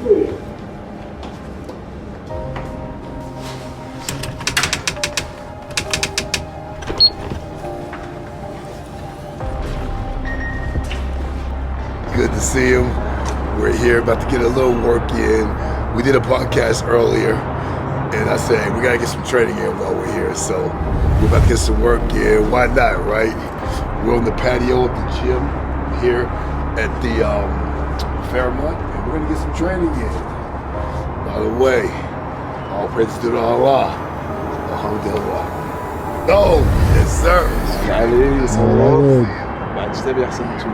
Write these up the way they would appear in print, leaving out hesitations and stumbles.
Good to see him. We're here about to get a little work in. We did a podcast earlier, and I said we gotta get some training in while we're here. So we're about to get some work in. Why not, right? We're on the patio of the gym here at the Fairmont, and we're gonna get some training in. By the way, all praises to Allah. Alhamdulillah. Oh, yes sir. علي صورات بعد ايش تبي احسن من شو؟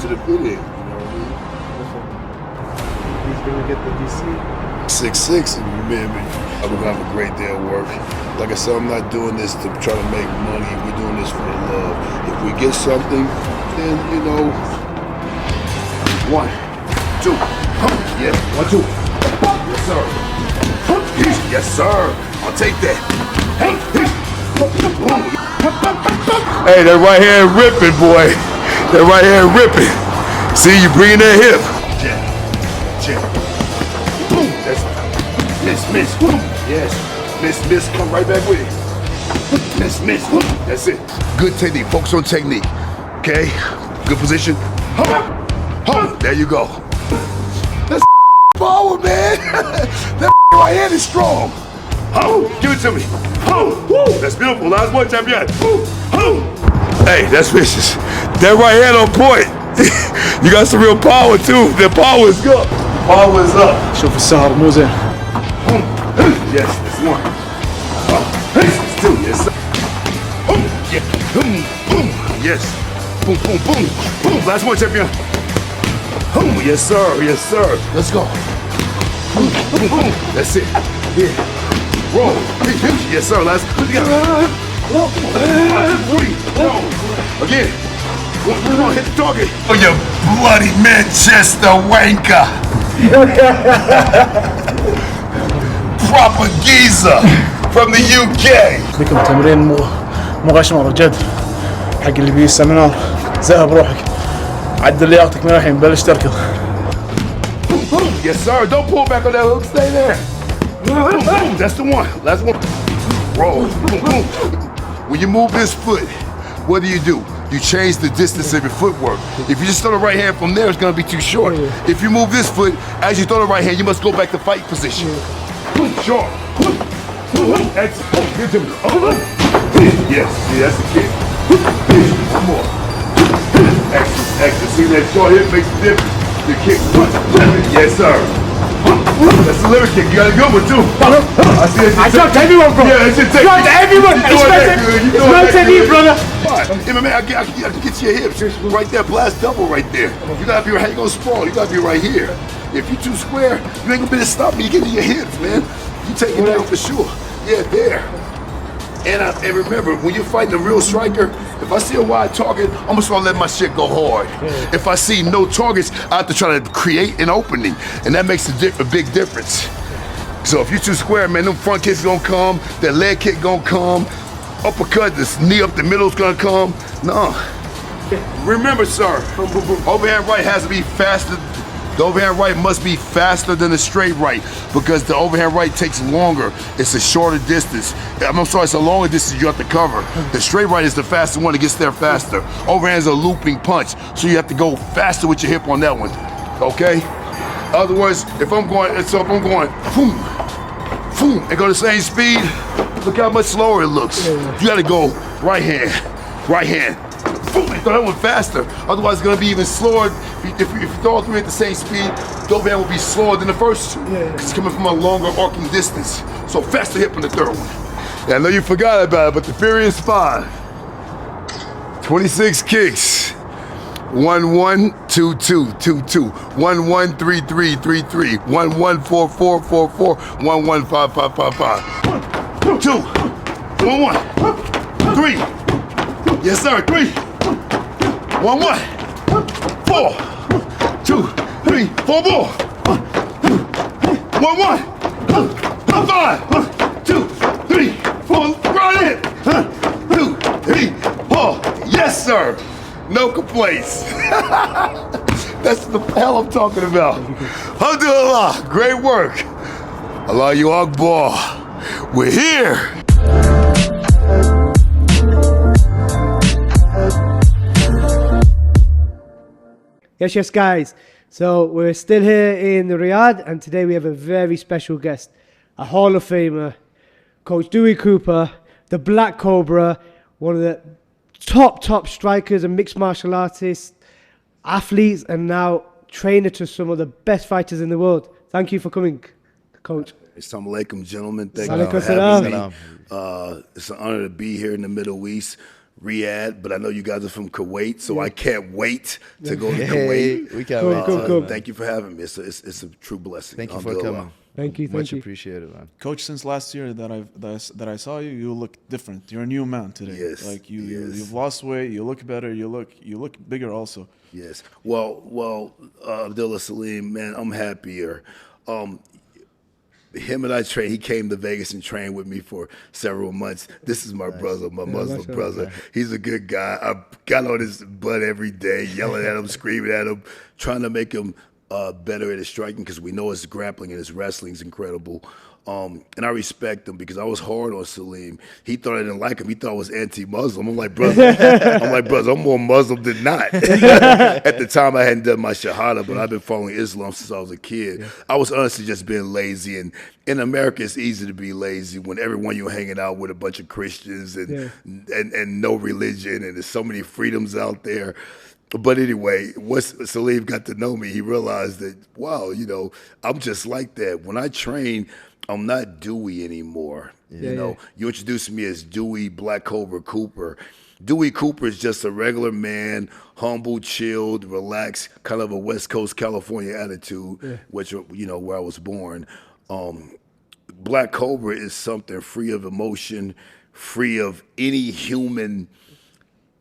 To the fitting, you know what I mean? He's gonna get the DC. 6'6", and remember, I'm gonna have a great day at work. Like I said, I'm not doing this to try to make money. We're doing this for the love. If we get something, then you know. 1, 2, yeah, 1, 2. Yes, sir. Yes, sir. I'll take that. Hey, that right hand ripping, boy. That right hand ripping. See, you bringing that hip. Jab, jab. Boom. That's miss. Boom. Yes. Miss. Come right back with it. Miss. That's it. Good technique. Focus on technique. Okay. Good position. There you go. That's power, man. That right hand is strong. Give it to me. That's beautiful. Last one, champion. Hey, that's vicious. That right hand on point. You got some real power too. The power is good. Power is up. شوف السهر مو زين. Yes, that's one. That's two. Yes, sir. Yeah. Boom. Yes. Boom. Last one, champion. Yes, sir. Let's go. Boom. That's it. Yeah. Roll. Yes, sir. Last. Again. Come on, hit the target. Oh, you bloody Manchester wanker. Proper geezer from the UK. بكم تمرين مو غشمر جد حق اللي بيه السمينار. زهق بروحك. عدل لياقتك من الحين بلش تركض. Yes, sir. Don't pull back on that hook. Stay there. That's the one. Last one. Roll. When you move this foot, what do? You change the distance of your footwork. If you just throw the right hand from there, it's going to be too short. If you move this foot, as you throw the right hand, you must go back to fight position. Short. Excellent. Give it to me. Yes, that's the kick. One more. Excellent. See that short hip makes a difference. The kick. Yes, sir. That's the liver kick. You got a good one too. I dropped everyone, bro. Yeah, it's your technique. Dropped everyone. It's my technique, brother. MMA, I can get your hips right there. Blast double right there. You gotta be how you gonna sprawl. You gotta be right here. If you too square, you ain't gonna be able to stop me. You get to your hips, man. You take it down for sure. Yeah, there. And remember, when you're fighting a real striker, if I see a wide target, I'm just gonna let my shit go hard. If I see no targets, I have to try to create an opening, and that makes a big difference. So if you're too square, man, them front kicks gonna come, that leg kick gonna come, uppercut, this knee up the middle's gonna come. No. Remember, sir, overhand right has to be faster. The overhand right must be faster than the straight right because the overhand right takes longer. It's a shorter distance. I'm sorry, it's a longer distance you have to cover. The straight right is the faster one that gets there faster. Overhand is a looping punch, so you have to go faster with your hip on that one. Okay? In other words, if I'm going, boom, and go the same speed, look how much slower it looks. You gotta go right hand, boom, and throw that one faster. Otherwise, it's gonna be even slower. If you throw all three at the same speed, the overhand will be slower than the first two. It's coming from a longer arcing distance. So faster hip on the third one. Yeah, I know you forgot about it, but the Furious 5. 26 kicks. 1-1, 2-2, 2-2, 1-1, 3-3, 3-3, 1-1, 4-4, 4-4, 1-1, 5-5, 5-5. 2, 1-1, 3. Yes, sir, 3. 1-1, 4, 2, 3, 4 more. 1-1, 5, 2, 3, 4. Run it. 2, Yes, sir. No complaints. That's the hell I'm talking about. Alhamdulillah, great work. Allahu Akbar. We're here. Yes, guys. So we're still here in Riyadh, and today we have a very special guest, a Hall of Famer, Coach Dewey Cooper, the Black Cobra, one of the top strikers and mixed martial artists, athletes, and now trainer to some of the best fighters in the world. Thank you for coming, Coach. Assalamu alaikum, gentlemen. Thank Alaikum you for having salam. me. It's an honor to be here in the Middle East, Riyadh, but I know you guys are from Kuwait, so I can't wait to go to Kuwait. We can't wait. Cool. Thank you for having me. It's a true blessing. Thank you for coming. Thank you. Much appreciated, man. Coach, since last year that I saw you, you look different. You're a new man today. Yes. Like yes. you've lost weight. You look better. You look bigger also. Yes. Well, Abdullah Salim, man, I'm happier. Him and I trained. He came to Vegas and trained with me for several months. This is my brother, my Muslim brother. He's a good guy. I got on his butt every day, yelling at him, screaming at him, trying to make him better at his striking because we know his grappling and his wrestling is incredible. And I respect him because I was hard on Salim. He thought I didn't like him. He thought I was anti-Muslim. I'm like, brother, I'm more Muslim than not. At the time, I hadn't done my Shahada, but I've been following Islam since I was a kid. Yeah. I was honestly just being lazy. And in America, it's easy to be lazy when everyone you're hanging out with a bunch of Christians and no religion, and there's so many freedoms out there. But anyway, once Salim got to know me, he realized that, wow, I'm just like that. When I train, I'm not Dewey anymore. You introduced me as Dewey Black Cobra Cooper. Dewey Cooper is just a regular man, humble, chilled, relaxed, kind of a West Coast California attitude, which, where I was born. Black Cobra is something free of emotion, free of any human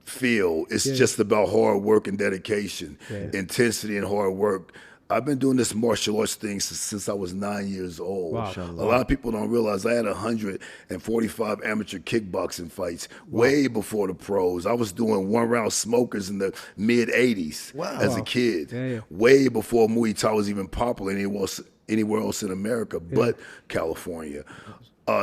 feel. It's just about hard work and dedication, intensity and hard work. I've been doing this martial arts thing since I was 9 years old. Wow. A lot of people don't realize I had 145 amateur kickboxing fights way before the pros. I was doing one-round smokers in the mid-'80s as a kid, way before Muay Thai was even popular anywhere else in America but California.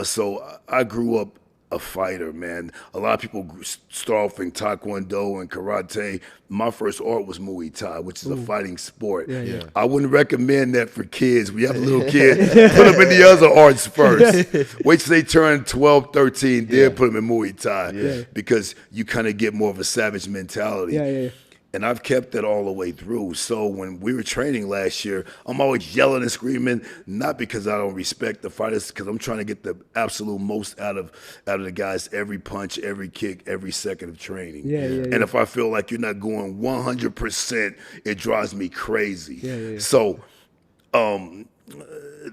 So I grew up a fighter, man. A lot of people start off in Taekwondo and karate. My first art was Muay Thai, which is a fighting sport. I wouldn't recommend that for kids. When you have a little kid, put them in the other arts first. Wait till they turn 12, 13, then put them in Muay Thai because you kind of get more of a savage mentality. And I've kept that all the way through. So when we were training last year, I'm always yelling and screaming, not because I don't respect the fighters, because I'm trying to get the absolute most out of the guys, every punch, every kick, every second of training. And if I feel like you're not going 100%, it drives me crazy. So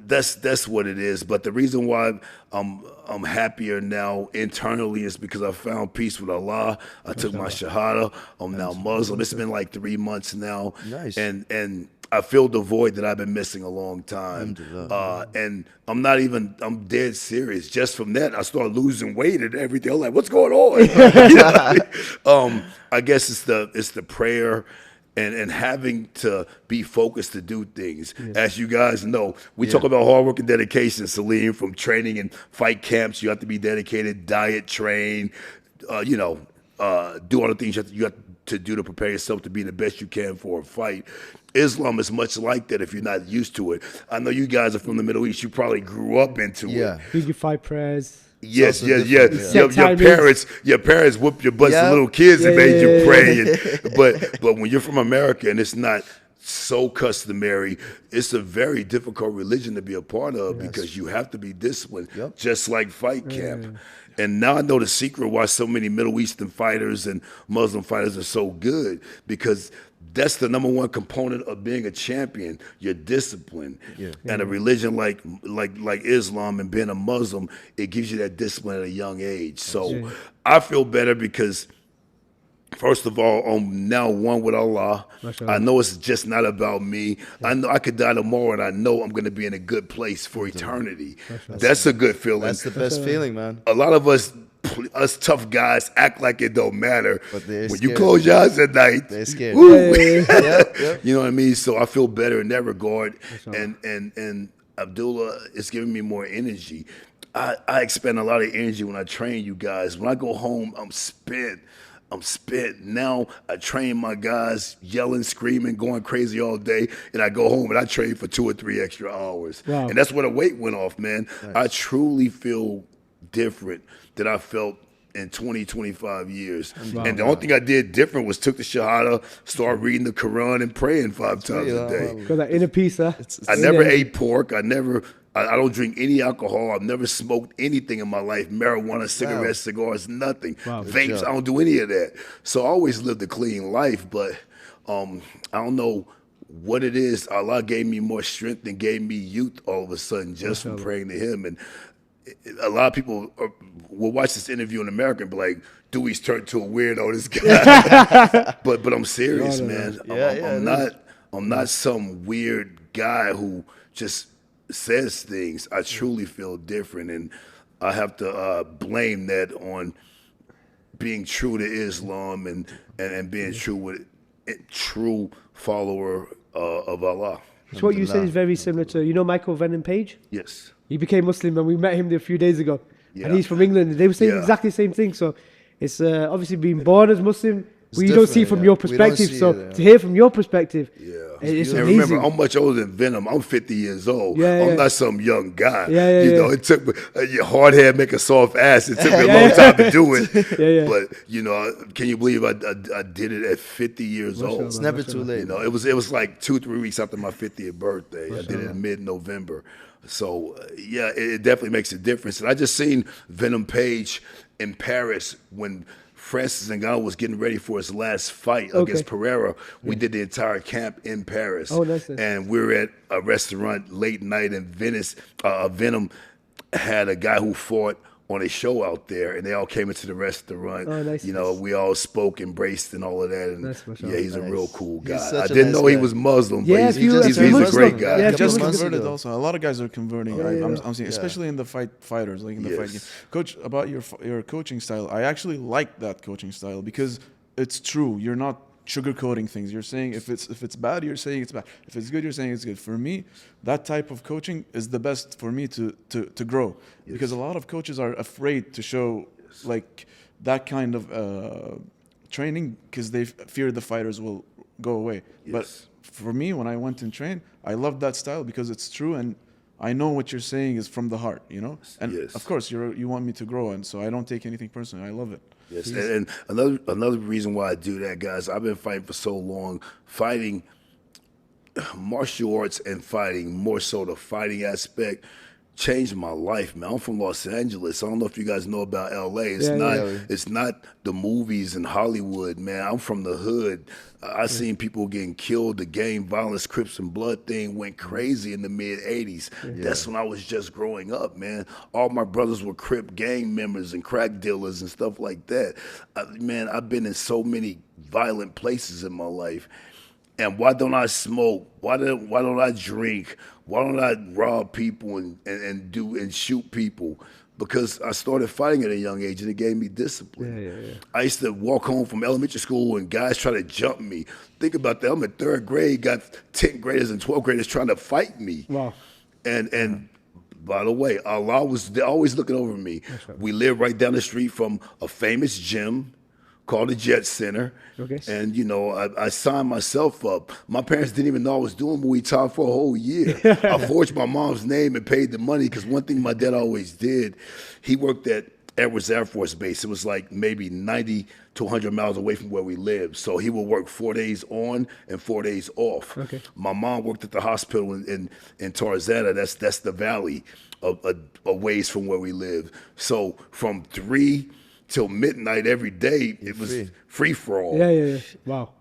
that's what it is. But the reason why I'm happier now internally is because I found peace with Allah. I took my Shahada. I'm now Muslim. It's been like 3 months now. Nice. And I filled the void that I've been missing a long time. And I'm dead serious. Just from that, I started losing weight and everything. I'm like, what's going on? I guess it's the prayer and having to be focused to do things. As you guys know, we talk about hard work and dedication, Salim, from training in fight camps. You have to be dedicated, diet, train, do all the things you have to do to prepare yourself to be the best you can for a fight. Islam is much like that if you're not used to it. I know you guys are from the Middle East. You probably grew up into it. Did you fight prayers? Yes. Your parents whooped your butts as little kids and made you pray. But when you're from America and it's not so customary, it's a very difficult religion to be a part of because you have to be disciplined, just like fight camp. And now I know the secret why so many Middle Eastern fighters and Muslim fighters are so good, because that's the number one component of being a champion, your discipline. And a religion like Islam and being a Muslim, it gives you that discipline at a young age. So I feel better because, first of all, I'm now one with Allah. I know it's just not about me. I know I could die tomorrow and I know I'm going to be in a good place for eternity. That's a good feeling. That's the best feeling, man. A lot of us us tough guys act like it don't matter. But they're when you scared. close your eyes at night, They're scared. woo, Yep. you know what I mean? So I feel better in that regard. And Abdullah is giving me more energy. I expend a lot of energy when I train you guys. When I go home, I'm spent. Now I train my guys, yelling, screaming, going crazy all day, and I go home and I train for 2 or 3 extra hours. Wow. And that's where the weight went off, man. Nice. I truly feel different than I felt in 20, 25 years. Wow. And the only thing I did different was took the Shahada, started reading the Quran and praying 5 times a day. Got that inner peace, huh? I never ate pork. I don't drink any alcohol. I've never smoked anything in my life. Marijuana, cigarettes, cigars, nothing. Wow. Vapes, I don't do any of that. So I always lived a clean life, but I don't know what it is. Allah gave me more strength and gave me youth all of a sudden just from praying to him. And a lot of people will watch this interview in America and be like, Dewey's turned to a weirdo, this guy. but I'm serious, man. I'm not some weird guy who just says things. I truly feel different, and I have to blame that on being true to Islam and being true follower of Allah. So what you said is very similar to, Michael Venom Page? Yes. He became Muslim and we met him a few days ago. Yeah. And he's from England. They were saying exactly the same thing. So it's obviously being born as Muslim, we don't see from your perspective. So to hear from your perspective, it's amazing. Remember, I'm much older than Venom. I'm 50 years old. I'm not some young guy. It took me, your hard head make a soft ass. It took me a long time to do it. But, can you believe I did it at 50 years old? It's never too late. It was like 2-3 weeks after my 50th birthday. I did it in mid-November. So, it definitely makes a difference. And I just seen Venom Page in Paris when Francis Ngannou was getting ready for his last fight against Pereira. We did the entire camp in Paris. Oh, nice. And we were at a restaurant late night in Venice. Venom had a guy who fought on a show out there, and they all came into the restaurant. Oh, nice. We all spoke, embraced, and all of that. And he's a real cool guy. I didn't know he was Muslim, but he's a great guy. Yeah, he just converted also. A lot of guys are converting. I'm seeing, especially in the fighters, like in the fight game. Coach, about your coaching style, I actually like that coaching style because it's true. You're not sugarcoating things. You're saying if it's bad, you're saying it's bad. If it's good, you're saying it's good. For me, that type of coaching is the best for me to grow. Because a lot of coaches are afraid to show like that kind of training because they fear the fighters will go away. But for me, when I went and trained, I loved that style because it's true and I know what you're saying is from the heart, And of course, you want me to grow, and so I don't take anything personally. I love it. Yes, and another reason why I do that, guys, I've been fighting for so long. Fighting, martial arts and fighting, more so the fighting aspect, changed my life, man. I'm from Los Angeles. I don't know if you guys know about LA. It's not the movies in Hollywood, man. I'm from the hood. I seen people getting killed. The gang violence, Crips and Blood thing went crazy in the mid-'80s. That's when I was just growing up, man. All my brothers were Crip gang members and crack dealers and stuff like that. Man, I've been in so many violent places in my life. And why don't I smoke? Why don't I drink? Why don't I rob people and shoot people? Because I started fighting at a young age and it gave me discipline. I used to walk home from elementary school and guys try to jump me. Think about that. I'm in 3rd grade, got 10th graders and 12th graders trying to fight me. Wow. And by the way, Allah was always looking over me. We lived right down the street from a famous gym called the Jet Center. And, I signed myself up. My parents didn't even know I was doing Muay Thai for a whole year. I forged my mom's name and paid the money because one thing my dad always did, he worked at Edwards Air Force Base. It was like maybe 90 to 100 miles away from where we lived. So he would work 4 days on and 4 days off. My mom worked at the hospital in Tarzana. That's the valley a ways from where we lived. So from 3 till midnight every day, it was free for all. Wow.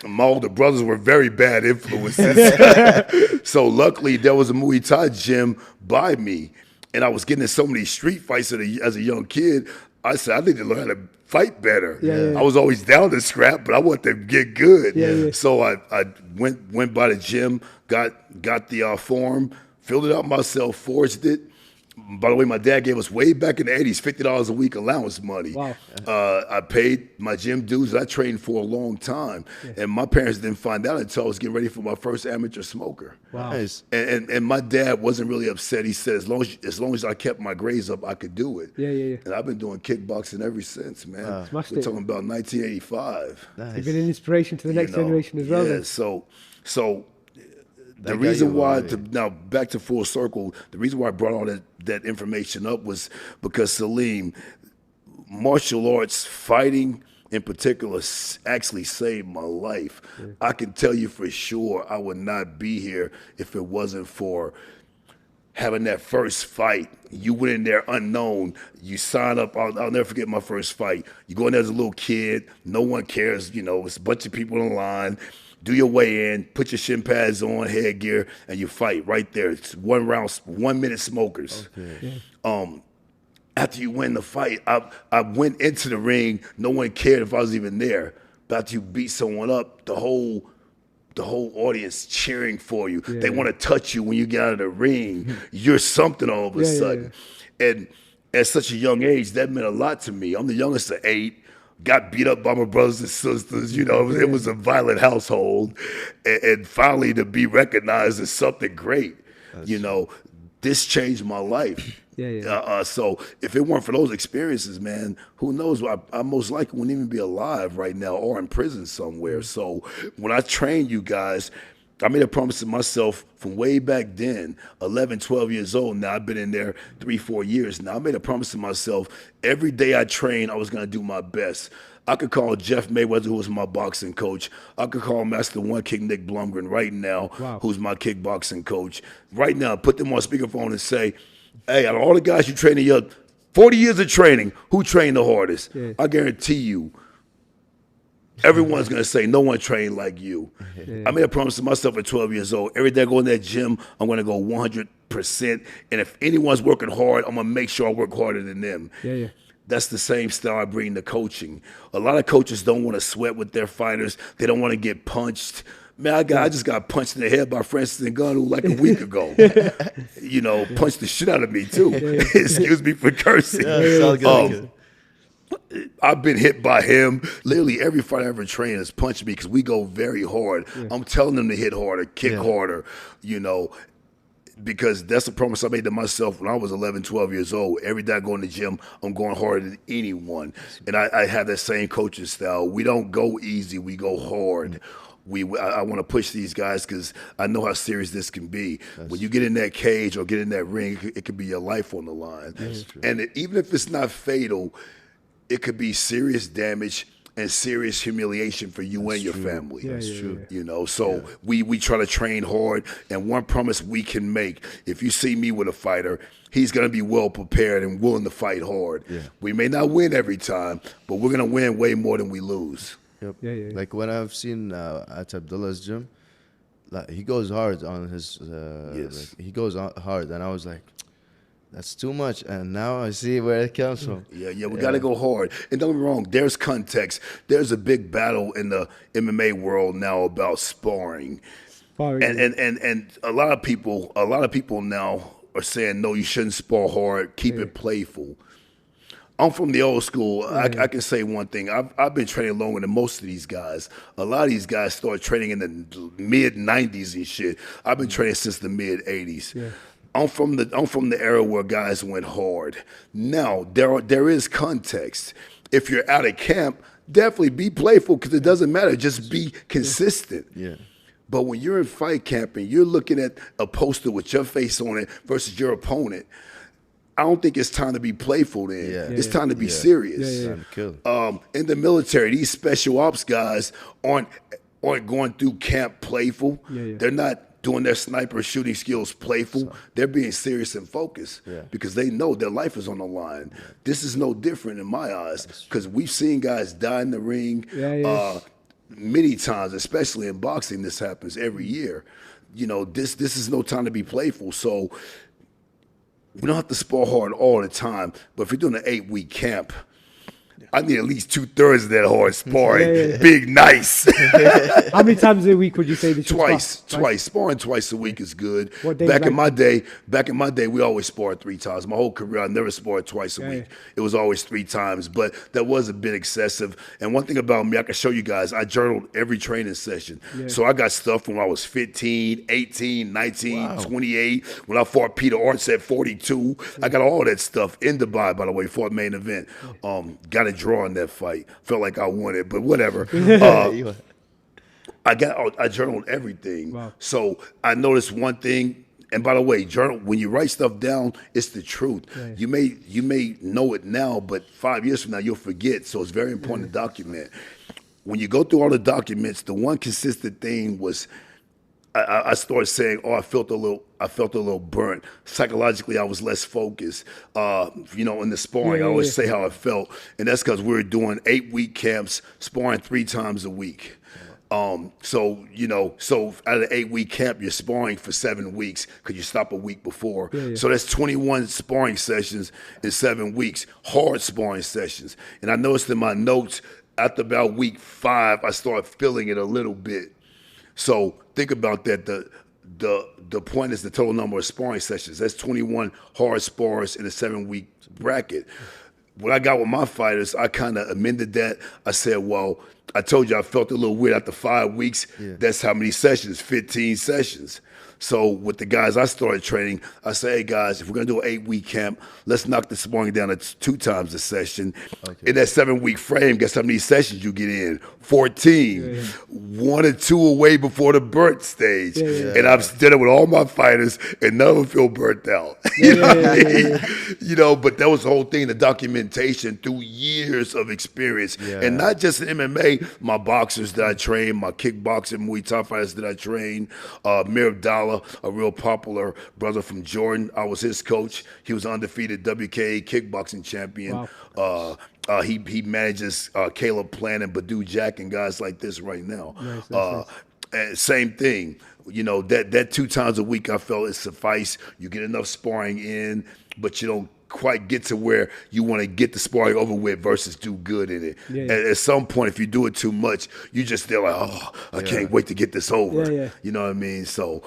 My older brothers were very bad influences. So luckily there was a Muay Thai gym by me, and I was getting in so many street fights as a young kid. I said, I need to learn how to fight better. I was always down to scrap, but I wanted to get good. So I went by the gym, got the form, filled it out myself, forged it, By the way, my dad gave us way back in the 80s $50 a week allowance money. Wow. I paid my gym dues. I trained for a long time, and my parents didn't find out until I was getting ready for my first amateur smoker. Wow. Nice. And my dad wasn't really upset. He said, as long as I kept my grades up, I could do it. Yeah. And I've been doing kickboxing ever since, man. Smashed We're it. talking about 1985. Nice. You've been an inspiration to the next generation as well. Yeah, Then. so the got reason you why, motivated. now back to full circle, the reason why I brought all that information up was because Salim, martial arts, fighting in particular, actually saved my life. I can tell you for sure I would not be here if it wasn't for having that first fight. You went in there unknown. You sign up. I'll never forget my first fight. You go in there as a little kid. No one cares. It's a bunch of people in the line. Do your weigh in, put your shin pads on, headgear, and you fight right there. It's 1 round, 1 minute smokers. Okay. After you win the fight, I went into the ring. No one cared if I was even there. But after you beat someone up, the whole audience cheering for you. They want to touch you when you get out of the ring. You're something all of a sudden. And at such a young age, that meant a lot to me. I'm the youngest of 8. Got beat up by my brothers and sisters. It was a violent household. And finally to be recognized as something great, this changed my life. So if it weren't for those experiences, man, who knows? I most likely wouldn't even be alive right now or in prison somewhere. So when I trained you guys, I made a promise to myself from way back then, 11, 12 years old. Now I've been in there 3, 4 years. Now I made a promise to myself, every day I train, I was going to do my best. I could call Jeff Mayweather, who was my boxing coach. I could call Master One Kick Nick Blumgren right now, who's my kickboxing coach. Right now, put them on speakerphone and say, hey, out of all the guys you train in your 40 years of training, who trained the hardest? I guarantee you, everyone's going to say, no one trained like you. I made a promise to myself at 12 years old. Every day I go in that gym, I'm going to go 100%. And if anyone's working hard, I'm going to make sure I work harder than them. That's the same style I bring to coaching. A lot of coaches don't want to sweat with their fighters. They don't want to get punched. Man, I just got punched in the head by Francis Ngannou like a week ago. Punched the shit out of me, too. Excuse me for cursing. It's all good. I've been hit by him. Literally every fighter I ever trained has punched me because we go very hard. I'm telling them to hit harder, kick harder, because that's a promise I made to myself when I was 11, 12 years old. Every day I go in the gym, I'm going harder than anyone. And I have that same coaching style. We don't go easy, we go hard. I want to push these guys because I know how serious this can be. When you get in that cage or get in that ring, it could be your life on the line. And even if it's not fatal, it could be serious damage and serious humiliation for you and your family. That's true. So we try to train hard, and one promise we can make, if you see me with a fighter, he's going to be well prepared and willing to fight hard. We may not win every time, but we're going to win way more than we lose. Like when I've seen at Abdullah's gym, like he goes hard on his he goes hard, and I was like, that's too much, and now I see where it comes from. We got to go hard. And don't get me wrong, there's context. There's a big battle in the MMA world now about sparring. And a lot of people now are saying, no, you shouldn't spar hard, keep it playful. I'm from the old school. I can say one thing. I've been training longer than most of these guys. A lot of these guys started training in the mid-'90s and shit. I've been training since the mid-'80s. I'm from the era where guys went hard. Now, there is context. If you're out of camp, definitely be playful because it doesn't matter. Just be consistent. But when you're in fight camp and you're looking at a poster with your face on it versus your opponent, I don't think it's time to be playful then. It's time to be serious. Time to kill. In the military, these special ops guys aren't going through camp playful. They're not doing their sniper shooting skills playful. They're being serious and focused because they know their life is on the line. This is no different in my eyes because we've seen guys die in the ring many times, especially in boxing. This happens every year. This is no time to be playful. So we don't have to spar hard all the time, but if you're doing an 8-week camp, I need at least 2/3 of that hard sparring. Yeah. Big, nice. How many times a week would you say they should Twice. spar? Sparring twice a week is good. What days Back in like- my day, we always sparred 3 times. My whole career, I never sparred twice a Yeah, week. It was always 3 times, but that was a bit excessive. And one thing about me, I can show you guys, I journaled every training session. So I got stuff from when I was 15, 18, 19, 28. When I fought Peter Arts at 42, I got all that stuff in Dubai, by the way, for a main event. Got a draw in that fight. Felt like I won it, but whatever. I journaled everything. Wow. So I noticed one thing, and by the way, journal when you write stuff down, it's the truth. Yeah. You may know it now, but 5 years from now you'll forget. So it's very important to document. When you go through all the documents, the one consistent thing was I started saying, "Oh, I felt a little burnt. Psychologically, I was less focused. In the sparring, I always say how I felt, and that's because we were doing 8-week camps, sparring 3 times a week. So out of the 8-week camp, you're sparring for 7 weeks because you stop a week before. So that's 21 sparring sessions in 7 weeks, hard sparring sessions. And I noticed in my notes after about week 5, I started feeling it a little bit. So think about that. The point is the total number of sparring sessions. That's 21 hard spars in a 7-week bracket. When I got with my fighters, I kind of amended that. I said, well, I told you I felt a little weird after 5 weeks. That's how many sessions? 15 sessions. So with the guys I started training, I say, hey guys, if we're gonna do an 8-week camp, let's knock the sparring down to 2 times a session. In that 7-week frame, guess how many sessions you get in? 14. 1 or 2 away before the burnt stage. And I've done it with all my fighters, and none of them feel burnt out. You know what I mean? But that was the whole thing, the documentation through years of experience. And not just in MMA, my boxers that I trained, my kickboxing, Muay Thai fighters that I trained, Mir Abdallah, a real popular brother from Jordan. I was his coach. He was undefeated WKA kickboxing champion. Wow. He manages Caleb Plant and Badu Jack and guys like this right now. Nice. And same thing. That 2 times a week I felt it suffice. You get enough sparring in, but you don't quite get to where you want to get the sparring over with versus do good in it. At some point, if you do it too much, you just feel like, oh, I can't wait to get this over. You know what I mean? So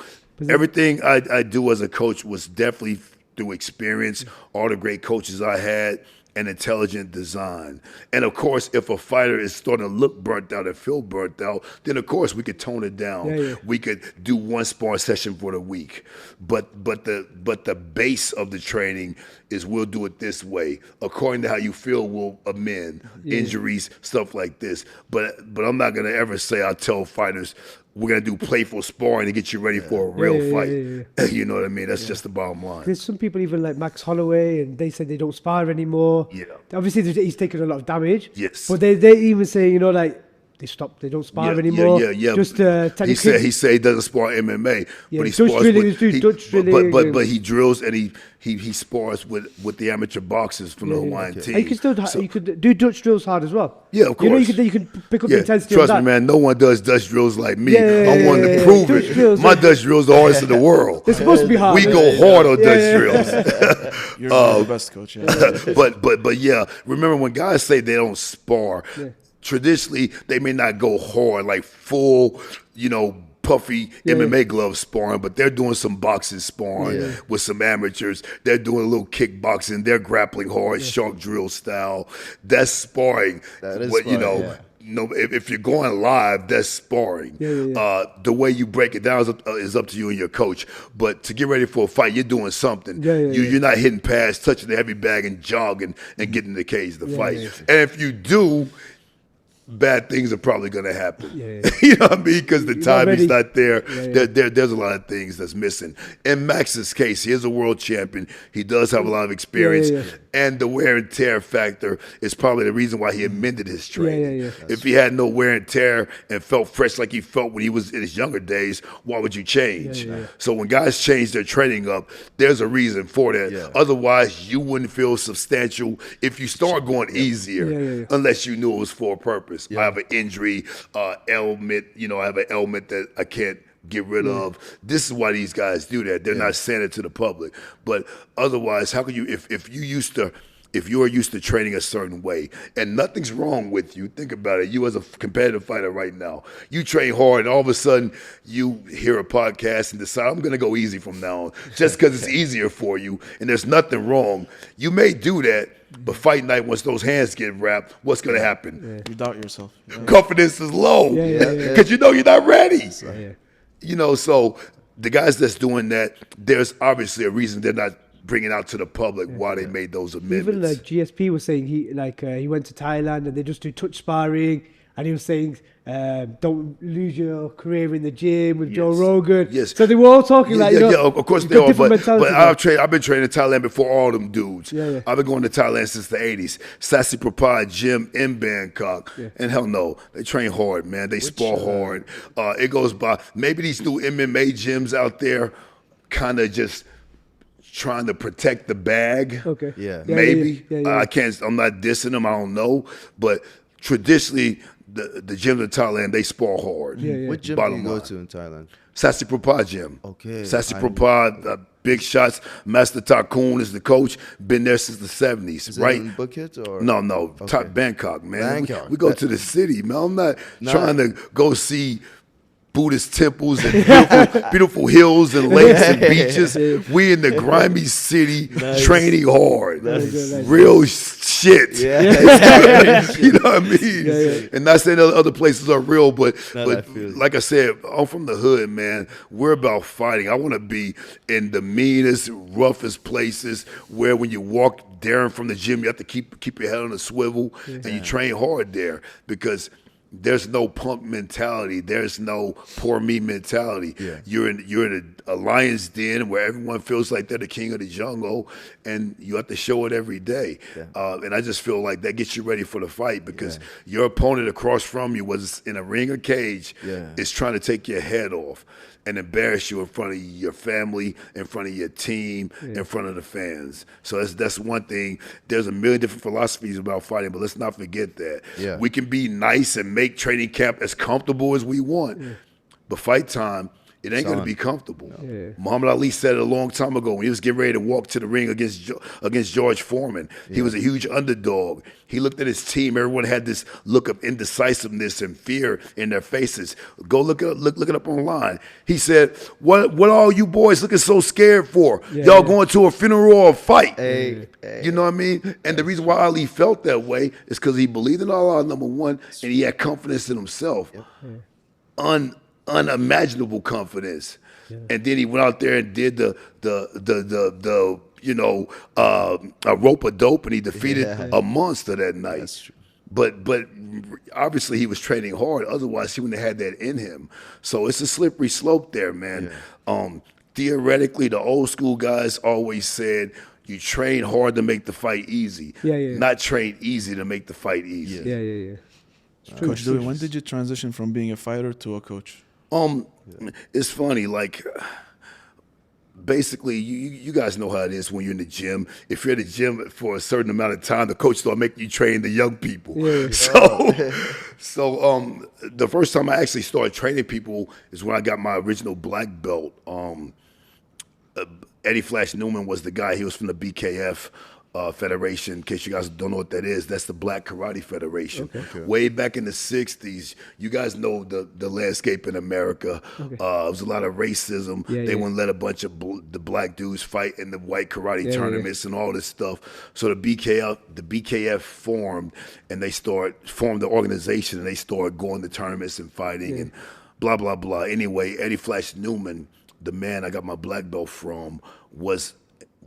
everything I do as a coach was definitely through experience, all the great coaches I had, and intelligent design. And of course, if a fighter is starting to look burnt out and feel burnt out, then of course we could tone it down. We could do 1 sparring session for the week. But the base of the training is we'll do it this way. According to how you feel, we'll amend injuries, stuff like this. But I'm not gonna ever say I'll tell fighters we're gonna do playful sparring to get you ready for a real fight. You know what I mean? That's just the bottom line. There's some people even like Max Holloway, and they said they don't spar anymore. Obviously, he's taken a lot of damage. But they even say, they don't spar anymore. Just technically. He said he doesn't spar MMA, but he Dutch spars drilling, Dutch drilling. but he drills and he spars with the amateur boxers from the Hawaiian team. And you could do Dutch drills hard as well. Yeah, of course. You can pick up the intensity. Trust of me, that. man. No one does Dutch drills like me. I'm one to prove Dutch it. drills, My Dutch drills are the hardest in the world. They're supposed to be hard. We go hard on Dutch drills. You're the best coach. But yeah, remember when guys say they don't spar, traditionally they may not go hard like full, puffy MMA gloves sparring, but they're doing some boxing sparring with some amateurs. They're doing a little kickboxing. They're grappling hard, shark drill style. That's sparring. That is sparring, if you're going live, that's sparring. The way you break it down is up to you and your coach. But to get ready for a fight, you're doing something. You're not hitting pads, touching the heavy bag, and jogging and getting in the cage to fight. And if you do, bad things are probably going to happen. You know what I mean? Because the timing's not there. There's a lot of things that's missing. In Max's case, he is a world champion. He does have a lot of experience. And the wear and tear factor is probably the reason why he amended his training. If he had no wear and tear and felt fresh like he felt when he was in his younger days, why would you change? So when guys change their training up, there's a reason for that. Otherwise, you wouldn't feel substantial if you start going easier unless you knew it was for a purpose. I have an injury, ailment, I have an ailment that I can't get rid of. This is why these guys do that. They're not saying it to the public. But otherwise, how can you, if if you're used to training a certain way, and nothing's wrong with you, think about it. You as a competitive fighter right now, you train hard, and all of a sudden you hear a podcast and decide, I'm going to go easy from now on, just because it's easier for you, and there's nothing wrong. You may do that, but fight night, once those hands get wrapped, what's going to happen? You doubt yourself. Confidence is low because you know you're not ready. You know, so the guys that's doing that, there's obviously a reason they're not bringing out to the public why they made those amendments. Even like GSP was saying he went to Thailand and they just do touch sparring, and he was saying don't lose your career in the gym with Joe Rogan. Yes. So they were all talking of course they are. But I've I've been training in Thailand before all them dudes. I've been going to Thailand since the 80s. Sassy Prapai Gym in Bangkok. And hell no, they train hard, man. They spar hard. It goes by. Maybe these new MMA gyms out there kind of just trying to protect the bag. Okay. Maybe. I'm not dissing them. I don't know. But traditionally, the gyms in Thailand, they spar hard. What gym do you go to in Thailand? Sassy Prapai Gym. Okay. Sassy Prapai, big shots. Master Takun is the coach. Been there since the 70s, Is right? it in Bukit or? No. Top Bangkok, man. Bangkok. We go to the city, man. I'm not trying to go see Buddhist temples and beautiful hills and lakes and beaches. We in the grimy city training hard. Real shit. You know what I mean? And not saying other places are real, but like I said, I'm from the hood, man. We're about fighting. I want to be in the meanest, roughest places where when you walk daring from the gym, you have to keep your head on a swivel and you train hard there because there's no punk mentality. There's no poor me mentality. You're in a lion's den where everyone feels like they're the king of the jungle, and you have to show it every day. And I just feel like that gets you ready for the fight because your opponent across from you, whether it's in a ring or cage, is trying to take your head off and embarrass you in front of your family, in front of your team, in front of the fans. So that's one thing. There's a million different philosophies about fighting, but let's not forget that. We can be nice and make training camp as comfortable as we want, but fight time, it ain't going to be comfortable. Muhammad Ali said it a long time ago when he was getting ready to walk to the ring against George Foreman. He was a huge underdog. He looked at his team. Everyone had this look of indecisiveness and fear in their faces. Go look it up online. He said, "What are all you boys looking so scared for? Y'all going to a funeral or a fight?" You know what I mean? And the reason why Ali felt that way is because he believed in Allah, number one, and he had confidence in himself. Unimaginable confidence, and then he went out there and did a rope a dope, and he defeated a monster that night. That's true. But obviously he was training hard. Otherwise, he wouldn't have had that in him. So it's a slippery slope there, man. Theoretically, the old school guys always said you train hard to make the fight easy, not train easy to make the fight easy. Coach Dewey, when did you transition from being a fighter to a coach? It's funny, like basically you guys know how it is when you're in the gym. If you're in the gym for a certain amount of time, the coach start making you train the young people. So the first time I actually started training people is when I got my original black belt. Eddie Flash Newman was the guy. He was from the BKF Federation. In case you guys don't know what that is, that's the Black Karate Federation. Way back in the 60s, you guys know the landscape in America. There was a lot of racism. They wouldn't let a bunch of the black dudes fight in the white karate tournaments and all this stuff. So the BKF formed, and they formed the organization, and they started going to tournaments and fighting and blah, blah, blah. Anyway, Eddie Flash Newman, the man I got my black belt from, was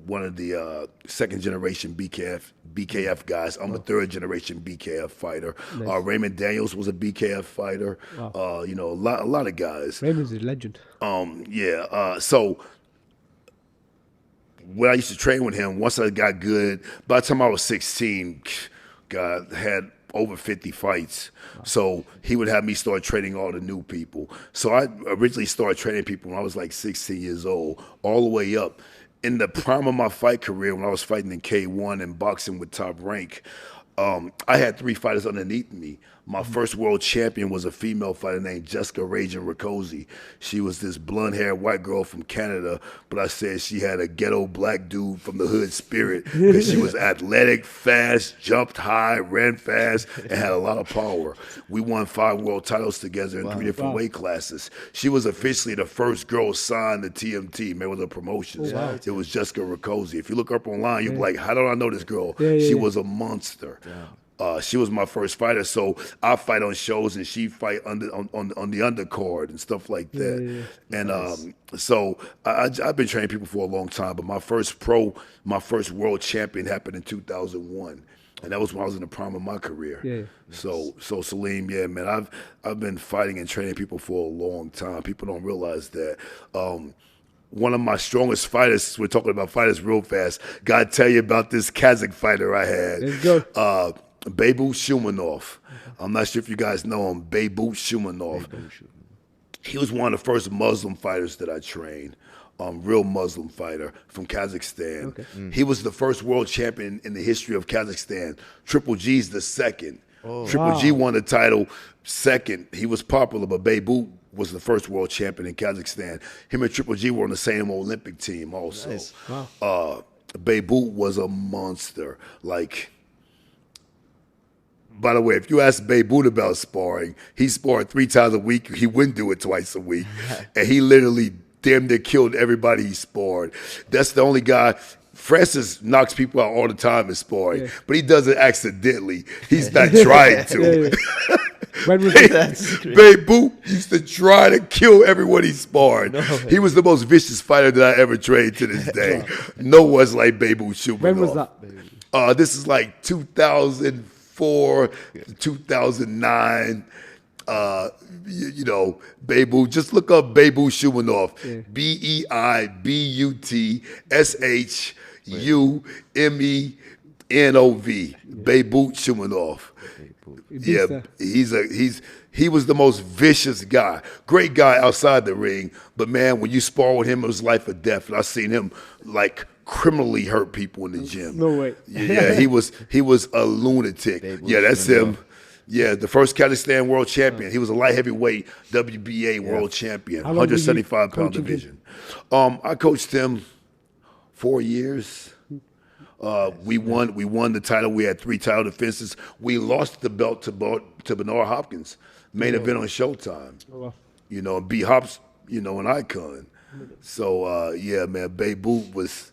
one of the second generation BKF guys. I'm a third generation BKF fighter. Raymond Daniels was a BKF fighter. A lot of guys. Raymond's a legend. So when I used to train with him, once I got good, by the time I was 16, God, had over 50 fights. So he would have me start training all the new people. So I originally started training people when I was like 16 years old, all the way up. In the prime of my fight career, when I was fighting in K1 and boxing with Top Rank, I had 3 fighters underneath me. My first world champion was a female fighter named Jessica Ragin Rakosi. She was this blonde-haired white girl from Canada, but I said she had a ghetto black dude from the hood spirit because she was athletic, fast, jumped high, ran fast, and had a lot of power. We won 5 world titles together in 3 different weight classes. She was officially the first girl signed to TMT, Mayweather Promotions. It was Jessica Rakosi. If you look her up online, you'll be like, how do I know this girl? She was a monster. She was my first fighter, so I fight on shows and she fight on the undercard and stuff like that. And so I've been training people for a long time, but my first world champion happened in 2001. And that was when I was in the prime of my career. So Salim, man, I've been fighting and training people for a long time. People don't realize that. One of my strongest fighters, we're talking about fighters real fast, gotta tell you about this Kazakh fighter I had. Let's go. Beibut Shumanov. I'm not sure if you guys know him, Beibut Shumanov. He was one of the first Muslim fighters that I trained, real Muslim fighter from Kazakhstan. He was the first world champion in the history of Kazakhstan. Triple G's the second. Triple G won the title second. He was popular, but Beibut was the first world champion in Kazakhstan. Him and Triple G were on the same Olympic team also. Nice. Beibut was a monster. By the way, if you ask Beibut about sparring, he sparred 3 times a week. He wouldn't do it twice a week. And he literally damn near killed everybody he sparred. That's the only guy. Francis knocks people out all the time in sparring, but he does it accidentally. He's not trying to. When was that? Beibut used to try to kill everyone he sparred. He was the most vicious fighter that I ever trained to this day. No one's like Beibut Shumanov. When was that? This is like 2004, 2009. You know, Beibut. Just look up Beibut Shumanov. BEIBUTSHUMENOV. Beibut Shumanov. Yeah, he was the most vicious guy. Great guy outside the ring, but man, when you spar with him, it was life or death. And I seen him like criminally hurt people in the gym. No way. Yeah, he was a lunatic. Yeah, that's him. Yeah, the first Kazakhstan world champion. He was a light heavyweight WBA world champion, 175-pound division. I coached him 4 years. We won the title. We had 3 title defenses. We lost the belt to Bernard Hopkins, main event on Showtime. You know, beat Hops, you know, an icon. So yeah, man, Beibut was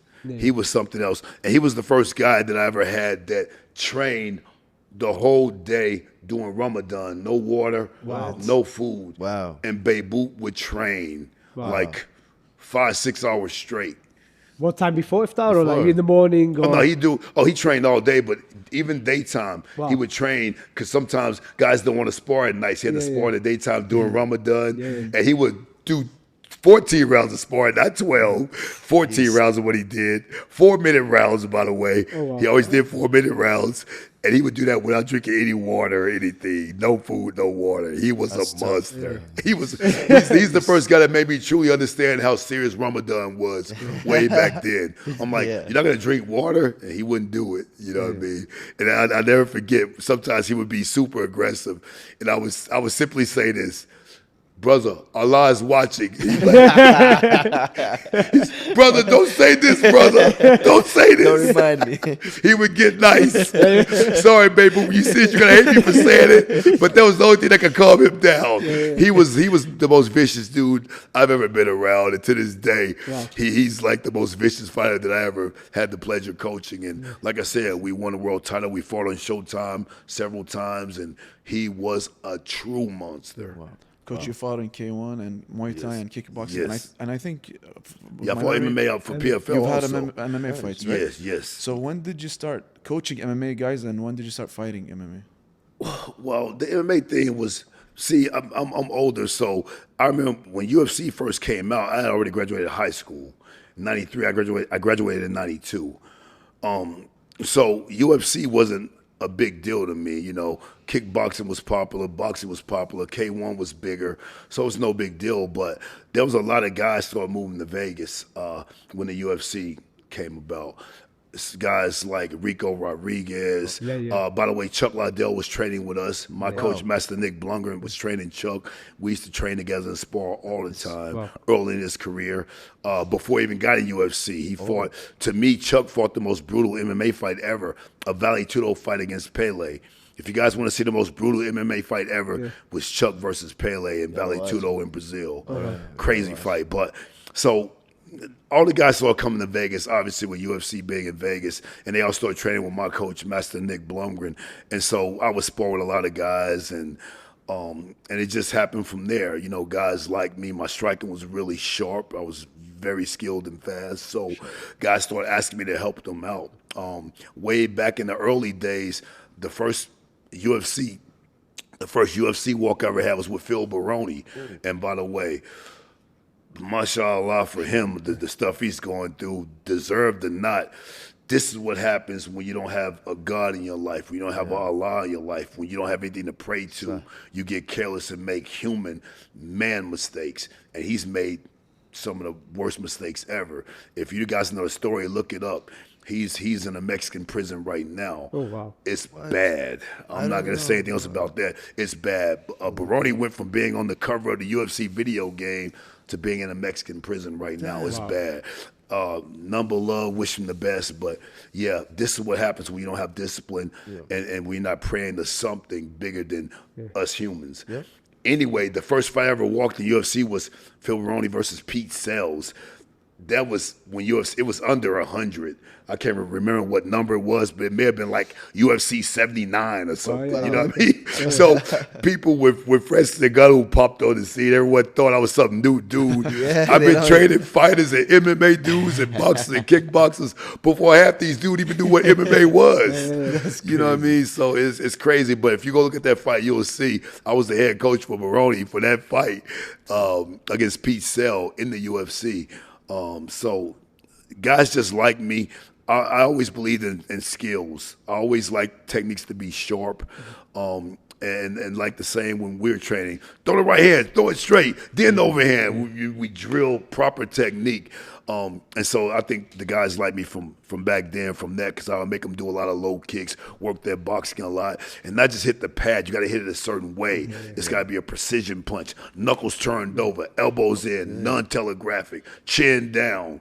something else, and he was the first guy that I ever had that trained the whole day during Ramadan, no water, no food. Wow. And Beibut would train like 5-6 hours straight. What time before iftar or like in the morning? Or? Oh, no, he trained all day, but even daytime, he would train because sometimes guys don't want to spar at night. So he had to spar in the daytime during Ramadan, and he would do 14 rounds of sparring, not 12. 14 rounds of what he did. 4-minute rounds, by the way. He always did 4-minute rounds. And he would do that without drinking any water or anything. No food, no water. He was a monster. He's the first guy that made me truly understand how serious Ramadan was way back then. I'm like, you're not going to drink water? And he wouldn't do it. You know what I mean? And I never forget, sometimes he would be super aggressive. And I would simply say this, brother, Allah is watching. He's like, brother, don't say this, brother. Don't say this. Don't remind me. He would get nice. Sorry, baby, when you see it, you're gonna hate me for saying it. But that was the only thing that could calm him down. He was the most vicious dude I've ever been around, and to this day, he's like the most vicious fighter that I ever had the pleasure of coaching. And like I said, we won a world title. We fought on Showtime several times, and he was a true monster. Wow. Coach, you fought in K1 and Muay Thai and kickboxing, and I think I fought MMA out for PFL. You've also. had MMA fights, right? Yes. So when did you start coaching MMA guys, and when did you start fighting MMA? Well, the MMA thing was. See, I'm older, so I remember when UFC first came out. I had already graduated high school, in '93. I graduated in '92. So UFC wasn't a big deal to me, you know. Kickboxing was popular, boxing was popular, K1 was bigger, so it was no big deal. But there was a lot of guys started moving to Vegas when the UFC came about. guys like Rico Rodriguez. By the way, Chuck Liddell was training with us. My coach, Master Nick Blundgren, was training Chuck. We used to train together and spar all the time early in his career. Before he even got in UFC, he fought. To me, Chuck fought the most brutal MMA fight ever, a Vale Tudo fight against Pele. If you guys want to see the most brutal MMA fight ever, was Chuck versus Pele in Vale Tudo in Brazil. Crazy fight. But so all the guys started coming to Vegas, obviously with UFC being in Vegas, and they all started training with my coach, Master Nick Blundgren. And so I was sparring with a lot of guys, and it just happened from there. You know, guys like me, my striking was really sharp. I was very skilled and fast. So guys started asking me to help them out. Way back in the early days, the first UFC walk I ever had was with Phil Baroni. And by the way, mashallah for him, the stuff he's going through, deserved or not, this is what happens when you don't have a God in your life, when you don't have Allah in your life, when you don't have anything to pray to. You get careless and make human man mistakes. And he's made some of the worst mistakes ever. If you guys know the story, look it up. He's in a Mexican prison right now. Oh, wow. It's bad. I'm not going to say anything else about that. It's bad. Baroni went from being on the cover of the UFC video game to being in a Mexican prison right now. It's bad. Number love, wish him the best. But, yeah, this is what happens when you don't have discipline and we're not praying to something bigger than us humans. Anyway, the first fight I ever walked in UFC was Phil Baroni versus Pete Sells. That was when UFC, it was under 100. I can't remember what number it was, but it may have been like UFC 79 or something. You know what I mean? So people with Francis Ngannou popped on the scene. Everyone thought I was some new dude. I've been training fighters and MMA dudes and boxers and kickboxers before half these dudes even knew what MMA was. You know what I mean? So it's crazy. But if you go look at that fight, you'll see I was the head coach for Baroni for that fight against Pete Sell in the UFC. So guys just like me, I always believed in skills. I always liked techniques to be sharp. And like the saying when we're training, throw the right hand, throw it straight, then overhand. We drill proper technique. And so I think the guys like me from back then, from that, because I would make them do a lot of low kicks, work their boxing a lot, and not just hit the pad. You got to hit it a certain way. It's got to be a precision punch, knuckles turned over, elbows in, non-telegraphic, chin down.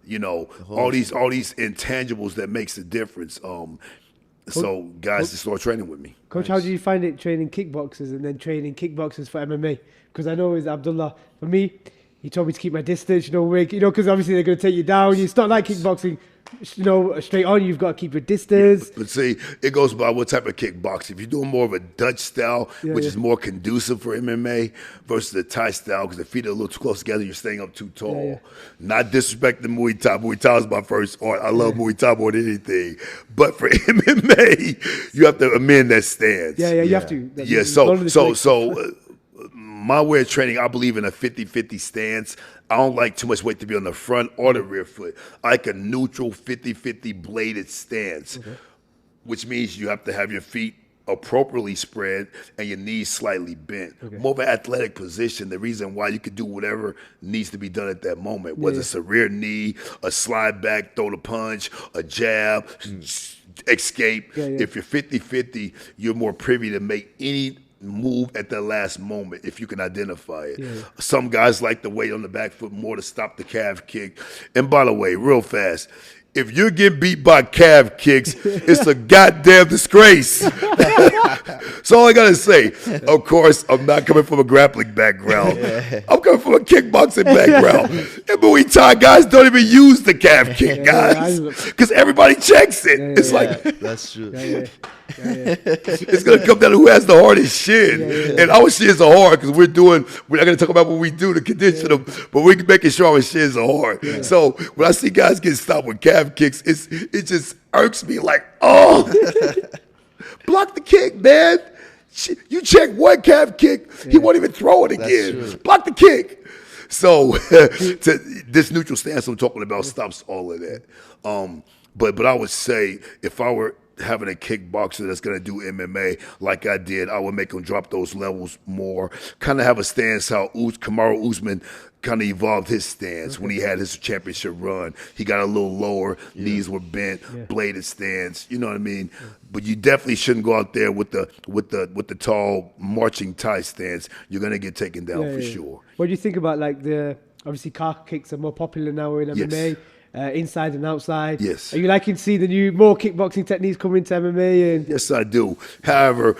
You know, all these intangibles that makes the difference. So guys just start training with me. Coach, how do you find it training kickboxers and then training kickboxers for MMA? Because I know with Abdullah, for me, he told me to keep my distance, because obviously they're going to take you down. It's not like kickboxing, straight on. You've got to keep your distance. But see, it goes by what type of kickboxing. If you're doing more of a Dutch style, which is more conducive for MMA, versus the Thai style, because the feet are a little too close together, you're staying up too tall. Not disrespecting Muay Thai. Muay Thai is my first art. I love Muay Thai more than anything. But for MMA, you have to amend that stance. You have to. So my way of training, I believe in a 50-50 stance. I don't like too much weight to be on the front or the rear foot. I like a neutral 50-50 bladed stance, which means you have to have your feet appropriately spread and your knees slightly bent. More of an athletic position. The reason why you could do whatever needs to be done at that moment, whether it's a rear knee, a slide back, throw the punch, a jab, escape. If you're 50-50, you're more privy to make any move at the last moment if you can identify it. Some guys like the weight on the back foot more to stop the calf kick. And by the way, real fast, if you're getting beat by calf kicks, it's a goddamn disgrace. That's all I got to say. Of course, I'm not coming from a grappling background. I'm coming from a kickboxing background. And Muay Thai guys don't even use the calf kick, guys, because everybody checks it. It's like, that's true. It's going to come down to who has the hardest shin. And our shins are hard because we're not going to talk about what we do to condition them, but we're making sure our shins are hard. So when I see guys get stopped with calf kicks, it just irks me like, oh, block the kick, man. You check one calf kick, he won't even throw it again. Block the kick. So this neutral stance I'm talking about stops all of that. But I would say if I were having a kickboxer that's going to do MMA like I did. I would make him drop those levels more. Kind of have a stance how Kamaru Usman kind of evolved his stance when he had his championship run. He got a little lower, knees were bent, bladed stance. You know what I mean? But you definitely shouldn't go out there with the tall marching Thai stance. You're going to get taken down for sure. What do you think about like obviously car kicks are more popular now in MMA? Inside and outside. Yes. Are you liking to see the more kickboxing techniques come into MMA? And yes, I do. However,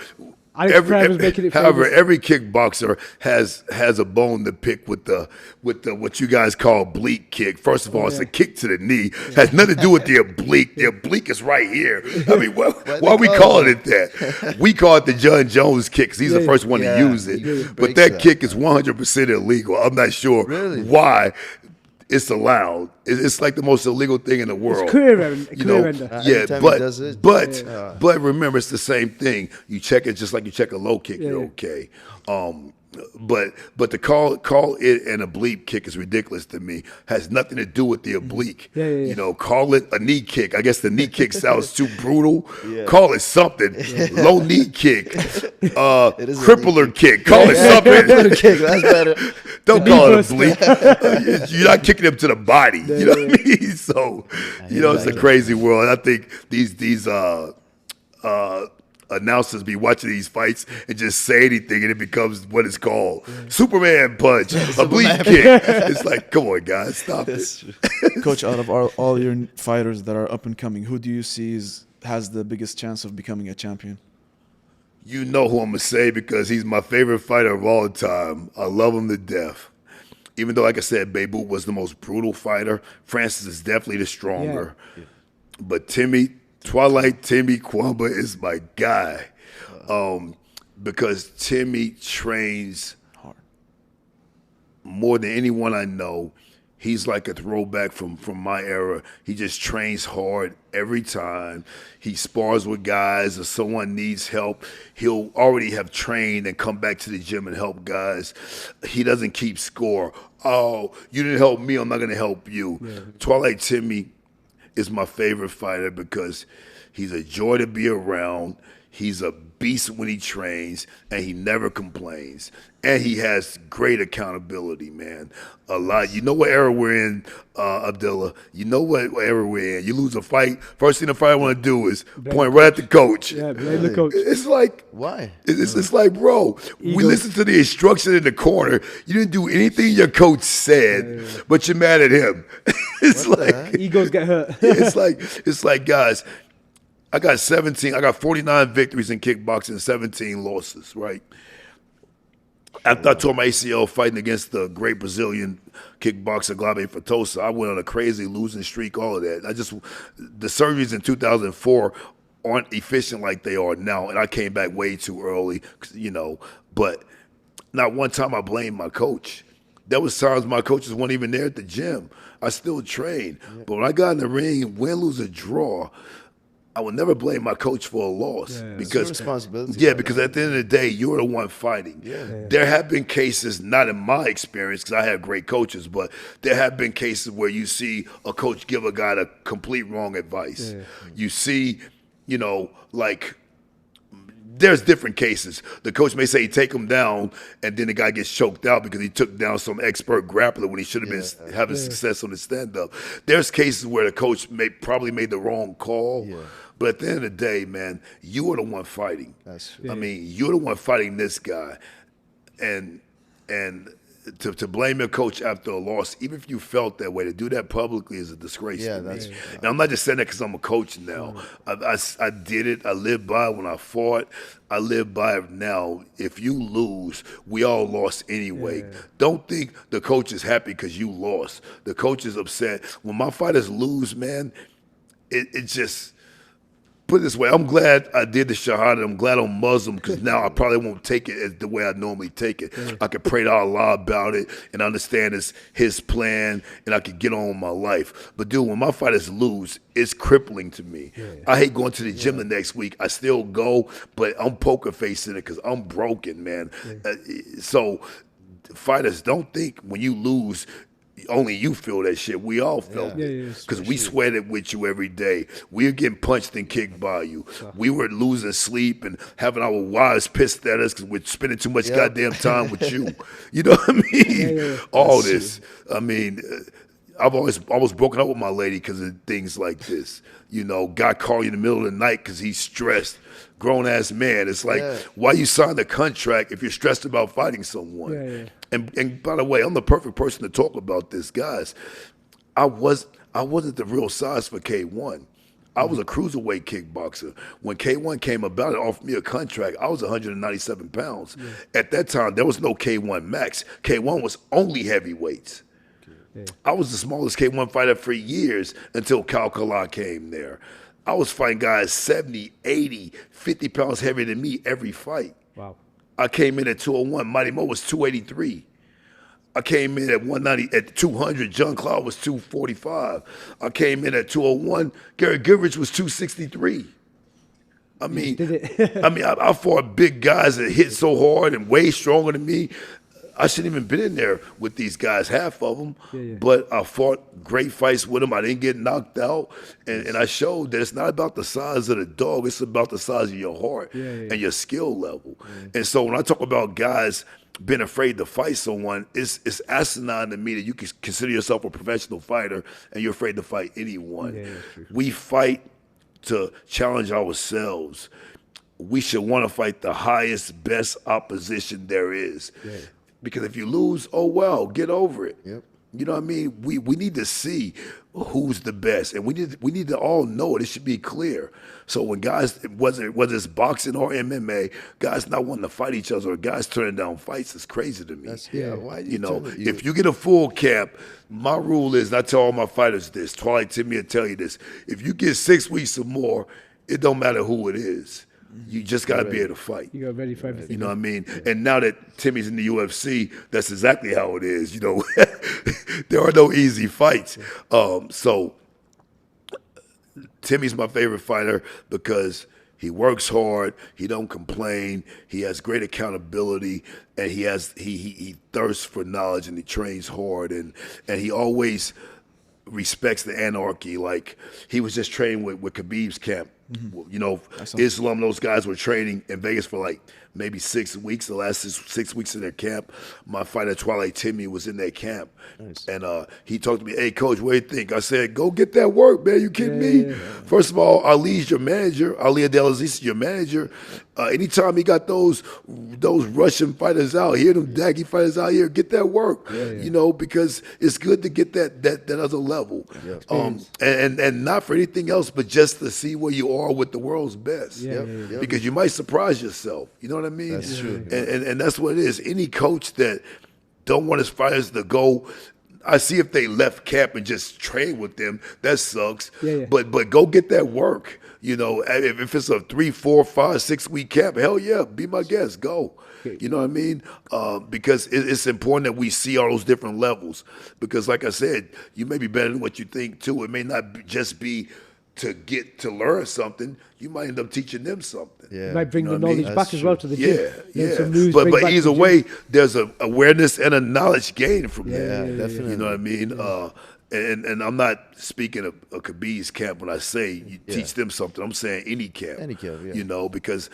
every kickboxer has a bone to pick with the what you guys call oblique kick. First of all, it's a kick to the knee. Has nothing to do with the oblique. The oblique is right here. I mean, why are we calling it that? We call it the John Jones kick because he's the first one to use it. But that kick is 100% illegal. I'm not sure why it's allowed. It's like the most illegal thing in the world. It's career ender. But remember, it's the same thing. You check it just like you check a low kick. You're okay. But to call it an oblique kick is ridiculous to me. Has nothing to do with the oblique. You know, call it a knee kick. I guess the knee kick sounds too brutal. Call it something. Low knee kick. Crippler kick. Call it something. Kick, that's better. Don't call it oblique. You're not kicking him to the body. You know what I mean? So, it's a crazy world. I think these announcers be watching these fights and just say anything, and it becomes what it's called. Superman punch, oblique kick. It's like, come on, guys, stop it. Coach, out of all your fighters that are up and coming, who do you see has the biggest chance of becoming a champion? You know who I'm going to say because he's my favorite fighter of all time. I love him to death. Even though, like I said, Beibut was the most brutal fighter, Francis is definitely the stronger. But Twilight Timmy Kwamba is my guy because Timmy trains hard more than anyone I know. He's like a throwback from my era. He just trains hard every time. He spars with guys. If someone needs help, he'll already have trained and come back to the gym and help guys. He doesn't keep score. Oh, you didn't help me, I'm not going to help you. Twilight Timmy is my favorite fighter because he's a joy to be around. He's a beast when he trains, and he never complains. And he has great accountability, man. A lot. You know what era we're in, Abdullah. You know what era we're in. You lose a fight, first thing the fighter want to do is point right at the coach. Yeah, blame the coach. It's like, why? It's like, bro, we listened to the instruction in the corner. You didn't do anything your coach said, but you're mad at him. It's like egos get hurt. it's like, guys, I got 49 victories in kickboxing, 17 losses, right? After I tore my ACL fighting against the great Brazilian kickboxer Glave Fatosa, I went on a crazy losing streak, all of that. The surgeries in 2004 aren't efficient like they are now, and I came back way too early, but not one time I blamed my coach. There was times my coaches weren't even there at the gym. I still trained. But when I got in the ring, win, lose, or draw, I would never blame my coach for a loss because it's your responsibility. Yeah, because at the end of the day, you're the one fighting. There have been cases, not in my experience, because I have great coaches, but there have been cases where you see a coach give a guy the complete wrong advice. You see, there's different cases. The coach may say take him down, and then the guy gets choked out because he took down some expert grappler when he should have been having success on the stand-up. There's cases where the coach probably made the wrong call. But at the end of the day, man, you are the one fighting. That's true. I mean, you're the one fighting this guy. And to blame your coach after a loss, even if you felt that way, to do that publicly is a disgrace to me. And I'm not just saying that because I'm a coach now. I did it. I lived by it when I fought. I live by it now. If you lose, we all lost anyway. Don't think the coach is happy because you lost. The coach is upset. When my fighters lose, man, it just... Put it this way, I'm glad I did the Shahada. I'm glad I'm Muslim because now I probably won't take it as the way I normally take it. I can pray to Allah about it and understand it's His plan, and I can get on with my life. But dude, when my fighters lose, it's crippling to me. I hate going to the gym the next week. I still go, but I'm poker facing it because I'm broken, man. So fighters, don't think when you lose, only you feel that shit. We all felt it because we sweated with you every day. We were getting punched and kicked by you. We were losing sleep and having our wives pissed at us because we're spending too much goddamn time with you. You know what I mean? All this. I mean, I've always broken up with my lady because of things like this. You know, guy call you in the middle of the night because he's stressed. Grown ass man. It's like, why you sign the contract if you're stressed about fighting someone? And by the way, I'm the perfect person to talk about this, guys. I wasn't the real size for K1. I was a cruiserweight kickboxer. When K1 came about and offered me a contract, I was 197 pounds. At that time, there was no K1 max. K1 was only heavyweights. I was the smallest K1 fighter for years until Kal Kala came there. I was fighting guys 70, 80, 50 pounds heavier than me every fight. Wow. I came in at 201. Mighty Mo was 283. I came in at 190, at 200. John Claude was 245. I came in at 201. Gary Goodrich was 263. I mean, I fought big guys that hit so hard and way stronger than me. I shouldn't even been in there with these guys, half of them, but I fought great fights with them. I didn't get knocked out, and I showed that it's not about the size of the dog, it's about the size of your heart and your skill level. And so when I talk about guys being afraid to fight someone, it's asinine to me that you can consider yourself a professional fighter and you're afraid to fight anyone. We fight to challenge ourselves. We should want to fight the highest, best opposition there is. Because if you lose, oh well, get over it. You know what I mean? We need to see who's the best, and we need to all know it. It should be clear. So when guys, whether it's boxing or MMA, guys not wanting to fight each other or guys turning down fights is crazy to me. Why do you know, if you get a full camp, my rule is, and I tell all my fighters this, Twilight Timmy will tell you this, if you get 6 weeks or more, it don't matter who it is. You just got to be able to fight. You got ready for everything. You know what I mean? And now that Timmy's in the UFC, that's exactly how it is. You know, there are no easy fights. So Timmy's my favorite fighter because he works hard, he don't complain, he has great accountability, and he thirsts for knowledge, and he trains hard, and he always respects the anarchy. Like, he was just training with Khabib's camp. You know, Islam, those guys were training in Vegas for like maybe 6 weeks, the last 6 weeks of their camp. My fighter, Twilight Timmy, was in their camp. And he talked to me, hey, coach, what do you think? I said, go get that work, man. You kidding me? First of all, Ali's your manager. Ali Abdelaziz is your manager. Anytime he got those Russian fighters out here, them Daggy fighters out here, get that work. You know, because it's good to get that other level. And not for anything else, but just to see where you are with the world's best. Because you might surprise yourself. You know what I mean? That's true. And that's what it is. Any coach that don't want his fighters to go, I see if they left camp and just train with them, that sucks. But go get that work. You know, if it's a 3, 4, 5, 6 week camp, hell yeah, be my guest, go. You know what I mean? Because it's important that we see all those different levels. Because like I said, you may be better than what you think too. It may not just be to get to learn something. You might end up teaching them something. You might bring the knowledge back as well to the gym. But either way, there's a awareness and a knowledge gain from that. Definitely. You know what I mean? And I'm not speaking of Khabib's camp when I say you teach them something. I'm saying any camp. Any camp, You know, because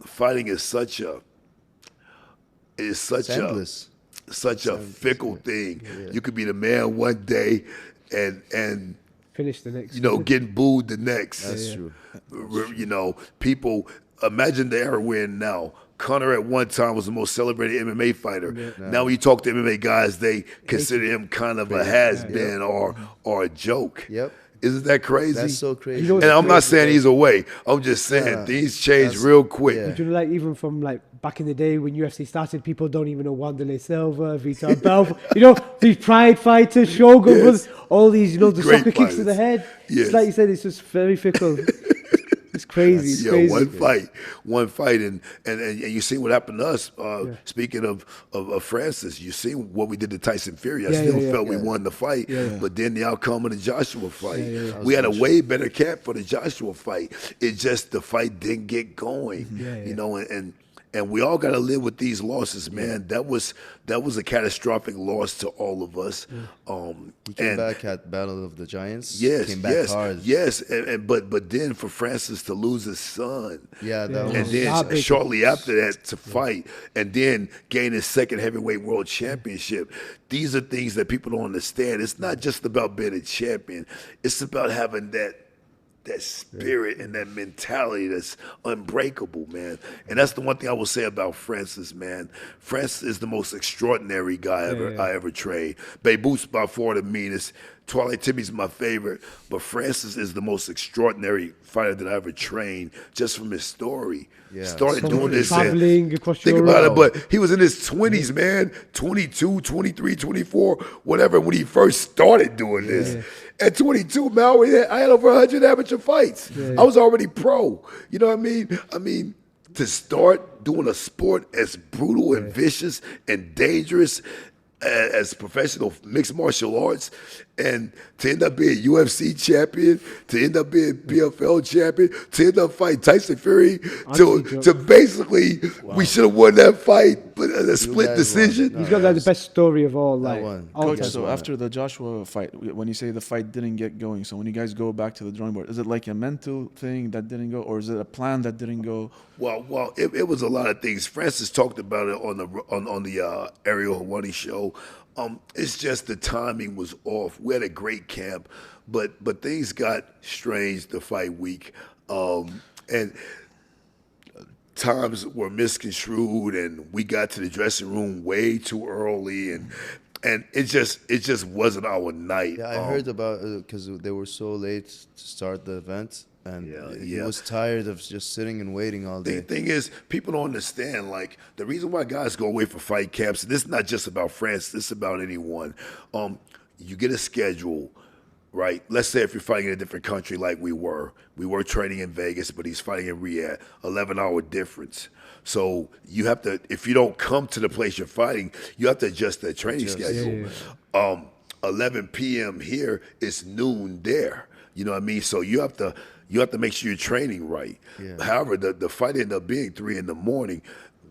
fighting is such a fickle thing. You could be the man one day and finish the next. You know, getting booed the next. That's true. You know, people, imagine the era we're in now. Conor at one time was the most celebrated MMA fighter. Now when you talk to MMA guys, they consider him kind of a has-been or a joke. Isn't that crazy? That's so crazy. You know, and I'm not saying he's away. I'm just saying things change real quick. You know, like even from like back in the day when UFC started, people don't even know Wanderlei Silva, Vitor Belfort. You know, these pride fighters, Shogun brothers, all these, you know, the Great soccer kicks to the head. It's like you said, it's just very fickle. It's crazy. It's crazy. One fight, and you see what happened to us. Speaking of Francis, you see what we did to Tyson Fury. I still felt we won the fight, but then the outcome of the Joshua fight, we had a way better camp for the Joshua fight. It just the fight didn't get going, you know, and And we all got to live with these losses, man. That was a catastrophic loss to all of us. He came back at Battle of the Giants. Yes, came back hard. yes. But then for Francis to lose his son, Yeah, that and was. then shortly after that to fight, and then gain his second heavyweight world championship. These are things that people don't understand. It's not just about being a champion. It's about having that spirit and that mentality that's unbreakable, man. And that's the one thing I will say about Francis, man. Francis is the most extraordinary guy I ever trained. Babe Boots by far the meanest. Twilight Timmy's my favorite, but Francis is the most extraordinary fighter that I ever trained just from his story. Yeah. Started doing this. Traveling across Think Europe. about it, but he was in his 20s, man, 22, 23, 24, whatever, when he first started doing this. At 22, man, I had over 100 amateur fights. I was already pro. You know what I mean? To start doing a sport as brutal and vicious and dangerous as professional mixed martial arts, and to end up being UFC champion, to end up being PFL champion, to end up fighting Tyson Fury, to basically, we should have won that fight, but a split decision. He's got like the best story of all. Like, one. all Coach, time. so after the Joshua fight, when you say the fight didn't get going, so when you guys go back to the drawing board, is it like a mental thing that didn't go, or is it a plan that didn't go? Well, it was a lot of things. Francis talked about it on the Ariel Hawani show. It's just the timing was off. We had a great camp, but things got strange the fight week, and times were misconstrued, and we got to the dressing room way too early, and it just wasn't our night. Yeah, I heard about because they were so late to start the event, and he was tired of just sitting and waiting all day. The thing is, people don't understand, like, the reason why guys go away for fight camps, and this is not just about France, this is about anyone. You get a schedule, right? Let's say if you're fighting in a different country like we were training in Vegas, but he's fighting in Riyadh, 11-hour difference. So you have to, if you don't come to the place you're fighting, you have to adjust that training schedule. 11 p.m. here is noon there. You know what I mean? So you have to make sure you're training right. Yeah. However, the fight ended up being 3 a.m.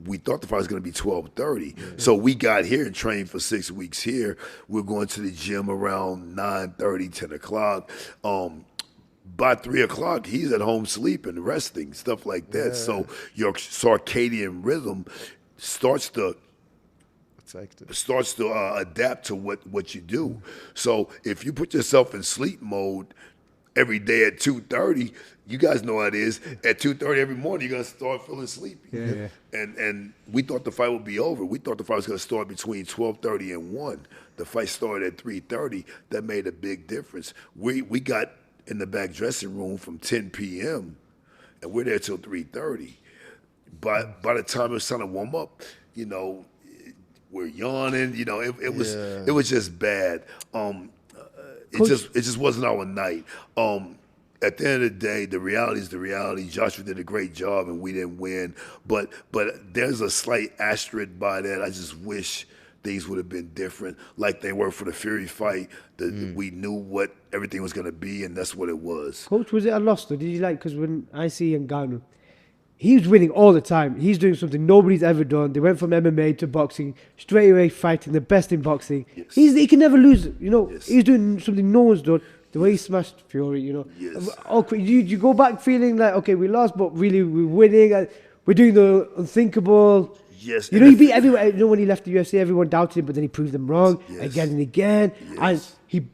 We thought the fight was going to be 12:30. So we got here and trained for 6 weeks here. We're going to the gym around 9:30, 10 o'clock. By 3 o'clock, he's at home sleeping, resting, stuff like that. So your circadian rhythm starts to adapt to what you do. So if you put yourself in sleep mode every day at 2:30, you guys know how it is. At 2:30 every morning, you're gonna start feeling sleepy. And we thought the fight would be over. We thought the fight was gonna start between 12:30 and 1. The fight started at 3:30. That made a big difference. We got in the back dressing room from 10 p.m. and we're there till 3:30. But by the time it was time to warm up, we're yawning. It was just bad. It just wasn't our night. At the end of the day, the reality is the reality. Joshua did a great job, and we didn't win. But there's a slight asterisk by that. I just wish things would have been different, like they were for the Fury fight. We knew what everything was going to be, and that's what it was. Coach, was it a loss, though? Did you because when I see Ngannou, he was winning all the time. He's doing something nobody's ever done. They went from MMA to boxing, straight away fighting the best in boxing. Yes. He can never lose. Yes. He's doing something no one's done. The way he smashed Fury, Yes. You go back feeling like, okay, we lost, but really we're winning. We're doing the unthinkable. Yes. He beat everyone. When he left the UFC, everyone doubted him, but then he proved them wrong again and again. Yes. And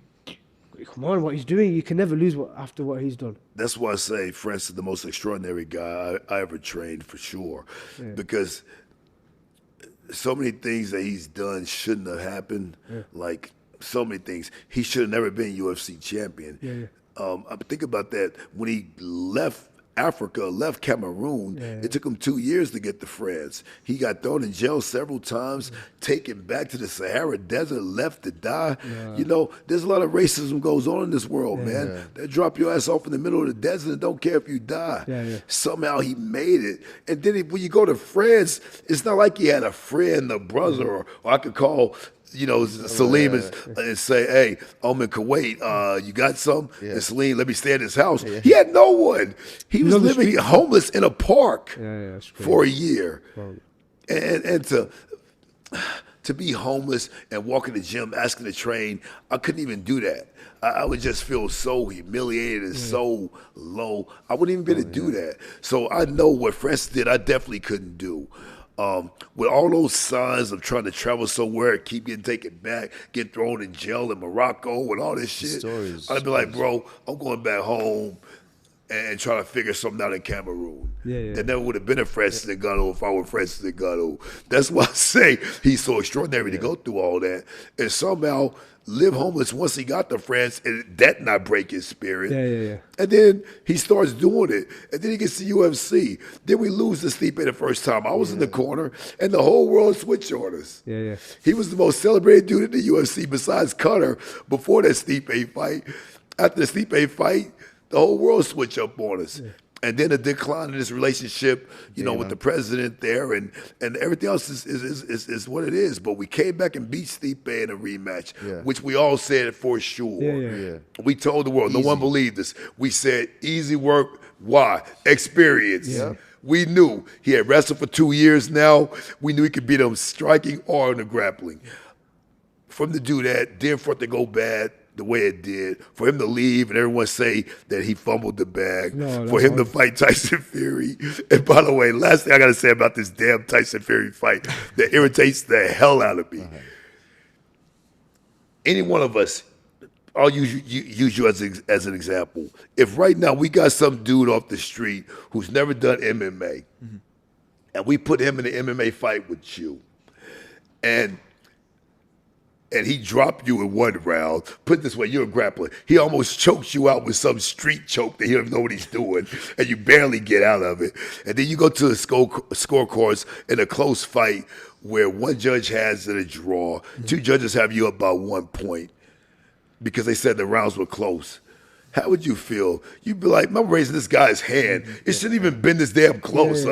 come on, what he's doing, you can never lose after what he's done. That's why I say Francis is the most extraordinary guy I ever trained, for sure. Because so many things that he's done shouldn't have happened. Like, so many things. He should have never been UFC champion. I think about that. When he left Africa, left Cameroon, it took him 2 years to get to France. He got thrown in jail several times, taken back to the Sahara Desert, left to die. There's a lot of racism goes on in this world, man. They drop your ass off in the middle of the desert and don't care if you die. Somehow he made it. And then when you go to France, it's not like he had a friend, a brother, or I could call Salim and say, hey, I'm in Kuwait. You got some? And Salim, let me stay at his house. He had no one. He was living homeless in a park for a year. Wow. And to be homeless and walk in the gym asking to train, I couldn't even do that. I would just feel so humiliated and so low. I wouldn't even be able to do that. So I know what Francis did, I definitely couldn't do. With all those signs of trying to travel somewhere, keep getting taken back, get thrown in jail in Morocco and all this shit, I'd be like, bro, I'm going back home and trying to figure something out in Cameroon. There never would have been a Francis Ngannou if I were Francis Ngannou. That's why I say he's so extraordinary to go through all that and somehow live homeless once he got to France and that not break his spirit. And then he starts doing it. And then he gets to UFC. Then we lose to Stipe the first time. I was in the corner and the whole world switched on us. He was the most celebrated dude in the UFC besides Conor before that Stipe fight. After the Stipe fight, the whole world switched up on us. And then a decline in his relationship, with the president there, and everything else is what it is. But we came back and beat Stipe in a rematch, which we all said for sure. We told the world, no one believed us. We said, easy work. Why? Experience. We knew he had wrestled for 2 years now. We knew he could beat him striking or in the grappling. For him to do that, then for it to go bad the way it did, for him to leave and everyone say that he fumbled the bag, for him to fight Tyson Fury. And by the way, last thing I got to say about this damn Tyson Fury fight that irritates the hell out of me. Any one of us, I'll use you as an example. If right now we got some dude off the street who's never done MMA, and we put him in an MMA fight with you, and he dropped you in one round. Put it this way, you're a grappler. He almost chokes you out with some street choke that he don't know what he's doing, and you barely get out of it. And then you go to the scorecards in a close fight where one judge has it a draw, two judges have you up by 1 point because they said the rounds were close. How would you feel? You'd be like, I'm raising this guy's hand. It shouldn't even been this damn close.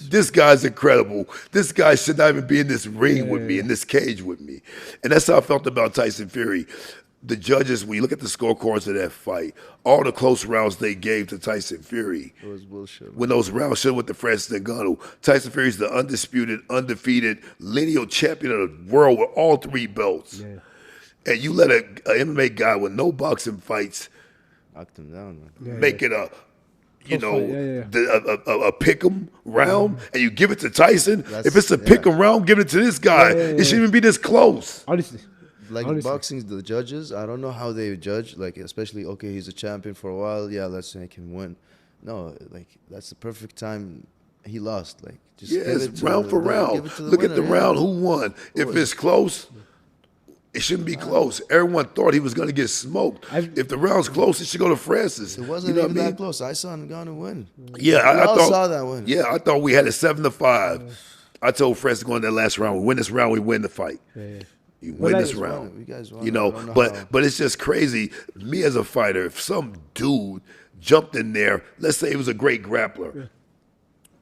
This guy's incredible. This guy should not even be in this ring with me, in this cage with me. And that's how I felt about Tyson Fury. The judges, when you look at the scorecards of that fight, all the close rounds they gave to Tyson Fury. It was bullshit. When those rounds should have went to Francis Ngannou. Tyson Fury's the undisputed, undefeated, lineal champion of the world with all 3 belts. And you let an MMA guy with no boxing fights knocked him down. Make it a pick'em round, and you give it to Tyson. If it's a pick'em round, give it to this guy. It shouldn't even be this close. Honestly. Boxing, the judges, I don't know how they judge. Especially, okay, he's a champion for a while. Yeah, let's make him win. No, that's the perfect time. He lost. Just give it to round for round. Look at the round. Who won? If it's close. It shouldn't be close. Everyone thought he was going to get smoked. If the round's close, it should go to Francis. It wasn't even that close. I saw Ngannou win. Yeah, I thought saw that win. Yeah, I thought we had it 7-5. I told Francis going that last round, we win this round, we win the fight. You win this round. You guys won. But it's just crazy. Me as a fighter, if some dude jumped in there, let's say he was a great grappler,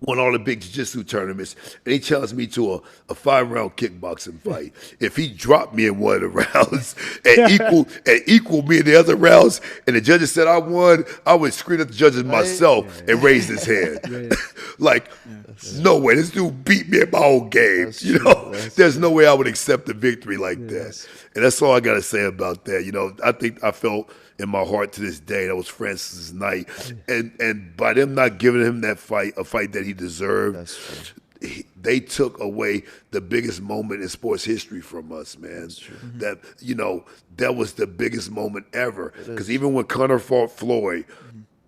won all the big jiu-jitsu tournaments, and he challenged me to a 5-round kickboxing fight. If he dropped me in one of the rounds and equaled me in the other rounds, and the judges said I won, I would scream at the judges myself and raise his hand. No way, this dude beat me at my own game. There's no way I would accept a victory like that. And that's all I got to say about that. I think I felt in my heart to this day that was Francis' night, and by them not giving him that fight, a fight that he deserved, they took away the biggest moment in sports history from us, man. That was the biggest moment ever. Because even when Conor fought Floyd,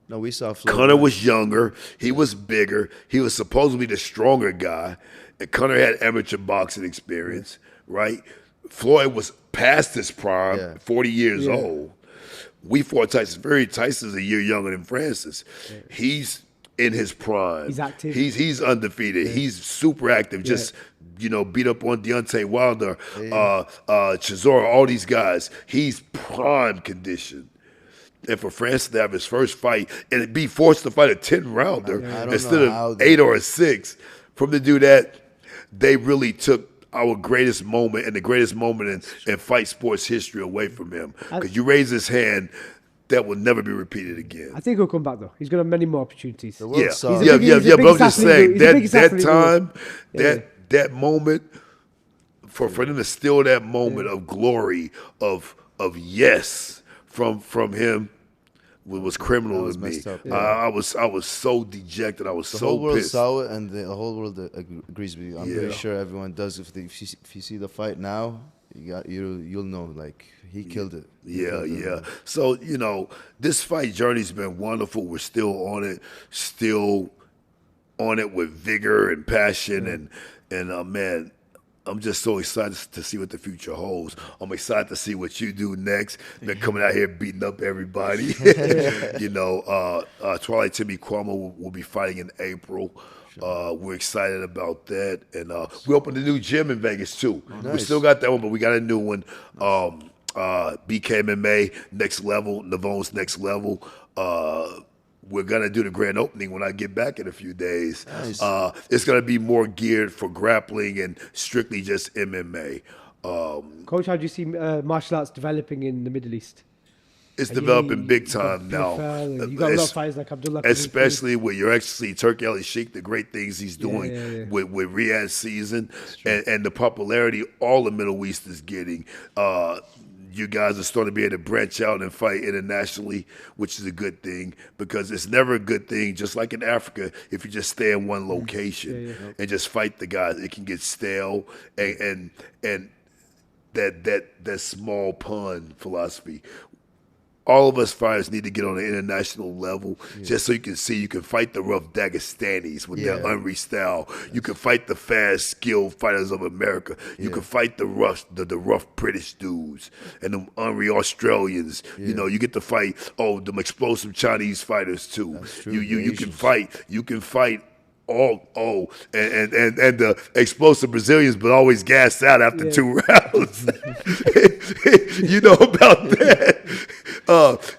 no, we saw Floyd. Conor was younger, he was bigger, he was supposedly the stronger guy, and Conor had amateur boxing experience, right? Floyd was past his prime, 40 years old. We fought Tyson Fury. Tyson's a year younger than Francis. He's in his prime. He's active. He's undefeated. He's super active. Just beat up on Deontay Wilder, Chisora, all these guys. He's prime condition. And for Francis to have his first fight and be forced to fight a 10-rounder instead of 8 or a 6, from to do that, they really took our greatest moment and the greatest moment in fight sports history away from him. Because you raise his hand, that will never be repeated again. I think he'll come back though. He's going to have many more opportunities. The world Yeah, saw He's a it. big- he's a But I'm biggest just athlete, saying he's the biggest that athlete in the world. time, that moment, for them to steal that moment of glory, of yes from him, was criminal That was to me. messed up. I was so dejected. I was The so whole world pissed. saw it, and the whole world agrees with you. I'm Yeah. pretty sure everyone does. If you see the fight now, you'll know, like, he killed it. He Yeah, killed it, yeah. man. So, this fight journey's been wonderful. We're still on it, with vigor and passion, and man, I'm just so excited to see what the future holds. I'm excited to see what you do next. Been coming out here beating up everybody. Twilight Timmy Kwama will be fighting in April. We're excited about that, and we opened a new gym in Vegas too. We Nice. still got that one, but we got a new one. BKMMA Next Level, Navone's Next Level. We're gonna do the grand opening when I get back in a few days. Nice. It's gonna be more geared for grappling and strictly just MMA. Coach, how do you see martial arts developing in the Middle East? It's Are developing you- big you got time now. PFL and you got a lot of fighters like Abdullah. Especially with your Excellency Turki Ali Sheikh, the great things he's doing yeah. with Riyadh season and the popularity all the Middle East is getting. You guys are starting to be able to branch out and fight internationally, which is a good thing because it's never a good thing, just like in Africa, if you just stay in one location and just fight the guys. It can get stale and that small pun philosophy. All of us fighters need to get on an international level just so you can see you can fight the rough Dagestanis with their unreal style. You can fight the fast, skilled fighters of America. You can fight the rough British dudes and them unreal Australians. You get to fight them explosive Chinese fighters too. That's true. You can fight. You can fight. And the explosive Brazilians, but always gassed out after 2 rounds. You know about that.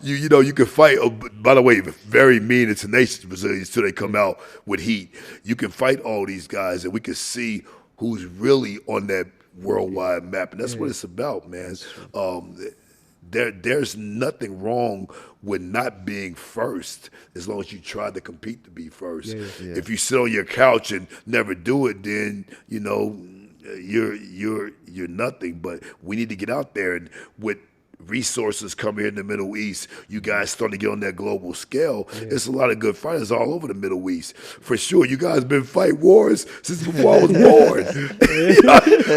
You can fight. By the way, very mean and tenacious Brazilians till they come out with heat. You can fight all these guys, and we can see who's really on that worldwide map, and that's what it's about, man. There's nothing wrong with not being first as long as you try to compete to be first. If you sit on your couch and never do it, then you're nothing. But we need to get out there, and with resources coming here in the Middle East, you guys starting to get on that global scale. There's a lot of good fighters all over the Middle East. For sure, you guys been fight wars since before I was born.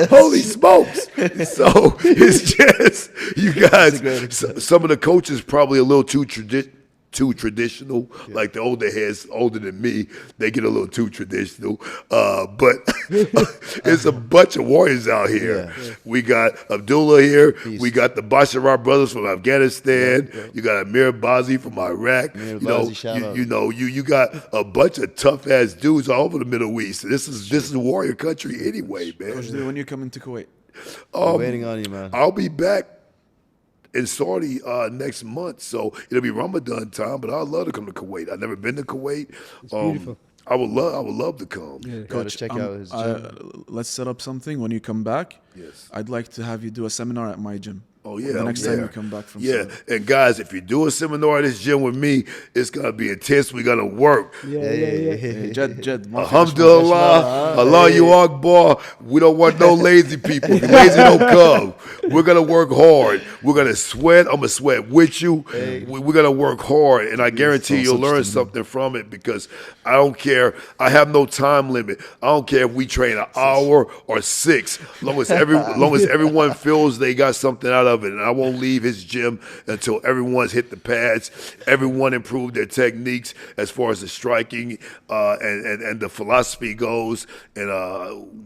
Holy smokes. So it's just, you guys, some of the coaches probably a little too traditional, like the older heads, older than me, they get a little too traditional. But it's a bunch of warriors out here. We got Abdullah here. We got the Basharat brothers from Afghanistan. You got Amir Bazi from Iraq. You got a bunch of tough ass dudes all over the Middle East. This is warrior country anyway, man. Coach Dewey, when you come into Kuwait? I'm waiting on you, man. I'll be back in Saudi next month, so it'll be Ramadan time. But I'd love to come to Kuwait. I've never been to Kuwait. It's beautiful. I would love to come. Gotta check out his gym. Let's set up something when you come back. Yes. I'd like to have you do a seminar at my gym. Oh yeah. The next time you come back from Yeah, Saudi. and guys, if you do a seminar at this gym with me, it's gonna be intense. We're gonna work. Hey, Jed, Alhamdulillah, Allahu Akbar. We don't want no lazy people. If you're lazy, don't come. We're gonna work hard. We're gonna sweat. I'm gonna sweat with you. We're gonna work hard, and I guarantee you'll learn something from it because I don't care. I have no time limit. I don't care if we train an hour or 6, as long as everyone feels they got something out of it. And I won't leave his gym until everyone's hit the pads. Everyone improved their techniques as far as the striking and the philosophy goes. And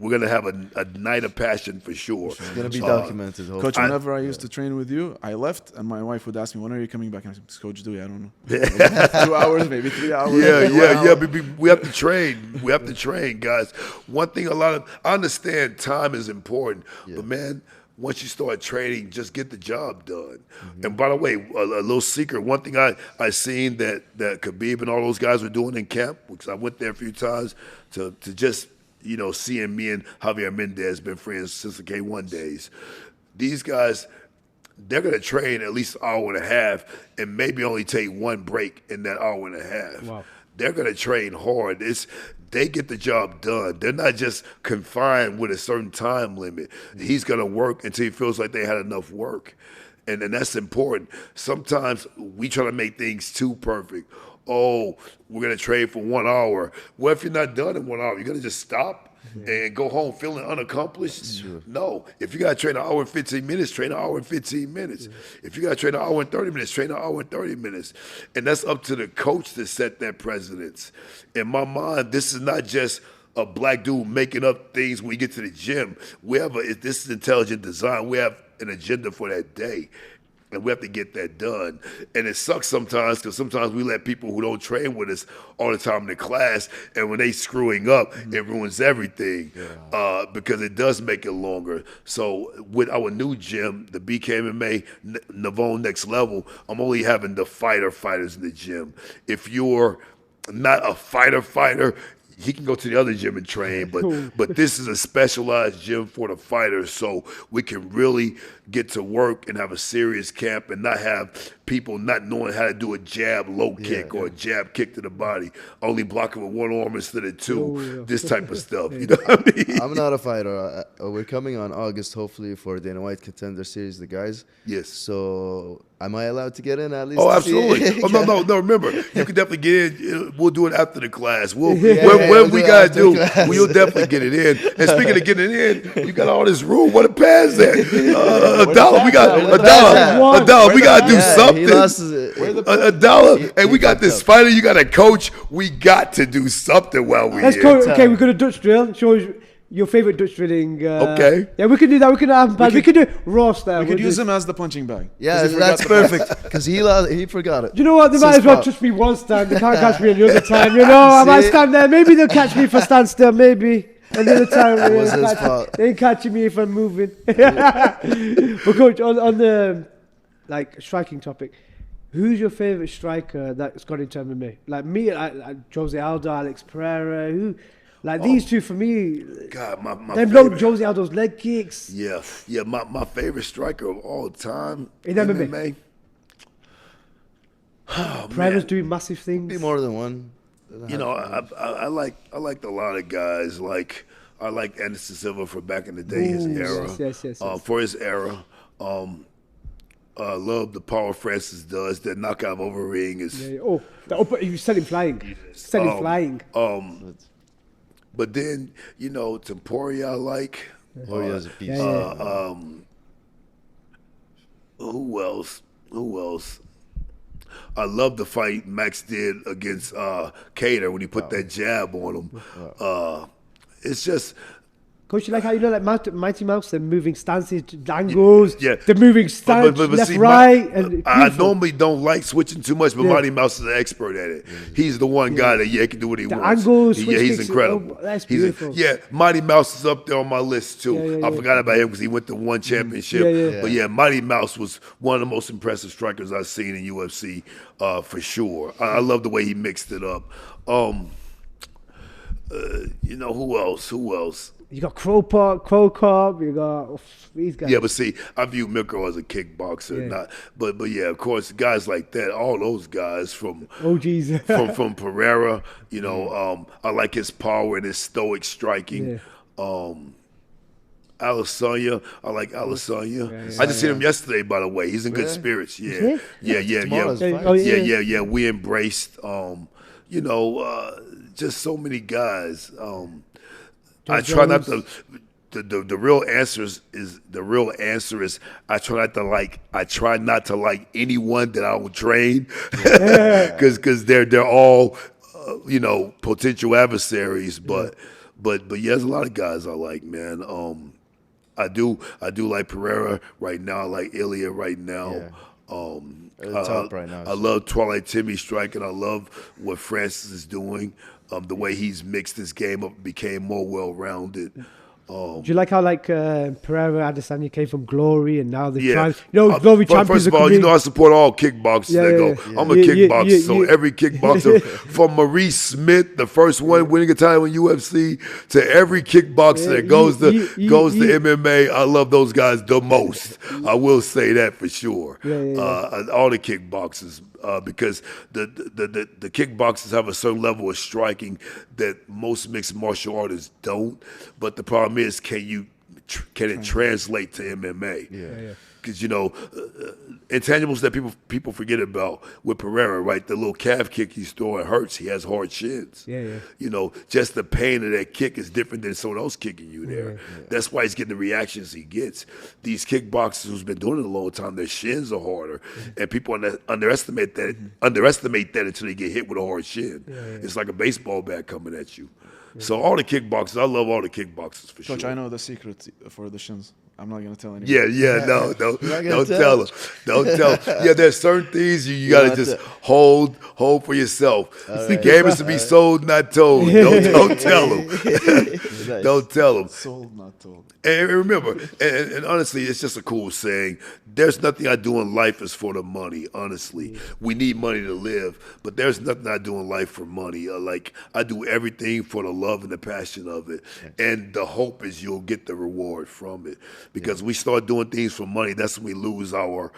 we're gonna have a night of passion for sure. It's gonna be documented. Coach, whenever I used to train with you, I left, and my wife would ask me, "When are you coming back?" And I said, "It's Coach Dewey, I don't know, 2 hours, maybe 3 hours." Yeah. We have to train. We have to train, guys. One thing, I understand time is important, but man, once you start training, just get the job done. And by the way, a little secret. One thing I seen that Khabib and all those guys were doing in camp, because I went there a few times to just seeing me and Javier Mendez been friends since the K1 days. These guys, they're going to train at least an hour and a half and maybe only take one break in that hour and a half. Wow. They're going to train hard. They get the job done. They're not just confined with a certain time limit. He's going to work until he feels like they had enough work. And that's important. Sometimes we try to make things too perfect. Oh, we're going to train for 1 hour. Well, if you're not done in 1 hour, you're going to just stop and go home feeling unaccomplished? Sure. No. If you got to train an hour and 15 minutes, train an hour and 15 minutes. If you got to train an hour and 30 minutes, train an hour and 30 minutes. And that's up to the coach to set that precedence. In my mind, this is not just a black dude making up things when we get to the gym. This is intelligent design. We have an agenda for that day. And we have to get that done. And it sucks sometimes because sometimes we let people who don't train with us all the time in the class, and when they screwing up, it ruins everything because it does make it longer. So with our new gym, the BKMMA Navone Next Level, I'm only having the fighters in the gym. If you're not a fighter, he can go to the other gym and train, but this is a specialized gym for the fighters, so we can really get to work and have a serious camp and not have people not knowing how to do a jab low kick or a jab kick to the body, only blocking with one arm instead of two, this type of stuff. You know what I mean? I'm not a fighter. We're coming on August, hopefully, for Dana White Contender Series, the guys. Yes. So am I allowed to get in at least? Oh, absolutely. No, remember, you can definitely get in. We'll do it after the class. We'll definitely get it in. And speaking of getting it in, you got all this room. What a pass that. A dollar. We got a dollar. We got to do something. A dollar. And we got this fighter. You got a coach. We got to do something while we're here. Okay, we got a Dutch drill. Show us your favorite Dutch drilling. Okay. Yeah, we can do that. We can do roast there. We could use him as the punching bag. Yeah, that's perfect. Because he forgot it. Do you know what? They might as well touch me one stand. They can't catch me any other time. I might stand there. Maybe they'll catch me for standstill. Maybe. Another time they ain't catching me if I'm moving. But coach, on the striking topic, who's your favorite striker that's got into MMA? Like me, Jose Aldo, Alex Pereira. These two for me. God, my them favorite. Jose Aldo's leg kicks. Yeah. My favorite striker of all time in MMA. Oh, Pereira's doing massive things. Be more than one. I liked a lot of guys. Like I liked Anderson Silva for back in the day, his era. Yes. For his era, I love the power Francis does. That knockout over ring is. Yeah. Oh, you sent him flying. Flying. But then Temporia I like. Temporia a piece. Who else? I love the fight Max did against Cater when he put that jab on him. It's just. Coach, you like how Mighty Mouse, they're moving stances, angles, yeah. They're moving stance, left, see, right. I normally don't like switching too much, but Mighty Mouse is an expert at it. He's the one guy that can do what he wants. Angles, he's incredible. That's beautiful. Mighty Mouse is up there on my list too. Yeah. I forgot about him because he went to one championship. But Mighty Mouse was one of the most impressive strikers I've seen in UFC for sure. I love the way he mixed it up. Who else? You got Crow Cop, you got these guys. Yeah, but see, I view Mirko as a kickboxer, but of course, guys like that, all those guys from OGs, from Pereira, I like his power and his stoic striking. Alessandra, I like Alessandra. I just seen him yesterday, by the way. He's in good spirits. Yeah. We embraced, just so many guys. I try not to. The real answer is I try not to like anyone that I will train because they're all potential adversaries. But there's a lot of guys I like, man. I do like Pereira right now. I like Ilya right now. Top right now. I love Twilight Timmy striking. I love what Francis is doing. The way he's mixed his game up, became more well-rounded. Do you like how Pereira Adesanya came from Glory and now the Yeah. Glory champions First of are all, coming? I support all kickboxers that go. I'm a kickboxer, so every kickboxer from Maurice Smith, the first one winning a title in UFC, to every kickboxer that goes to MMA. I love those guys the most. I will say that for sure. All the kickboxers. Because the kickboxers have a certain level of striking that most mixed martial artists don't. But the problem is, can it translate to MMA? Because intangibles that people forget about with Pereira, right? The little calf kick he's throwing hurts. He has hard shins. Just the pain of that kick is different than someone else kicking you there. That's why he's getting the reactions he gets. These kickboxers who's been doing it a long time, their shins are harder, and people underestimate that until they get hit with a hard shin. It's like a baseball bat coming at you. So all the kickboxers, I love all the kickboxers for sure. Coach, I know the secret for the shins. I'm not gonna tell anyone. No, don't tell them. Don't tell them. Yeah, there's certain things you gotta just hold for yourself. The game is to be sold, not told. Don't tell them. Don't tell them. Sold, not told. And remember, and honestly, it's just a cool saying. There's nothing I do in life is for the money. Honestly, we need money to live, but there's nothing I do in life for money. I do everything for the love and the passion of it, and the hope is you'll get the reward from it. Because we start doing things for money, that's when we lose our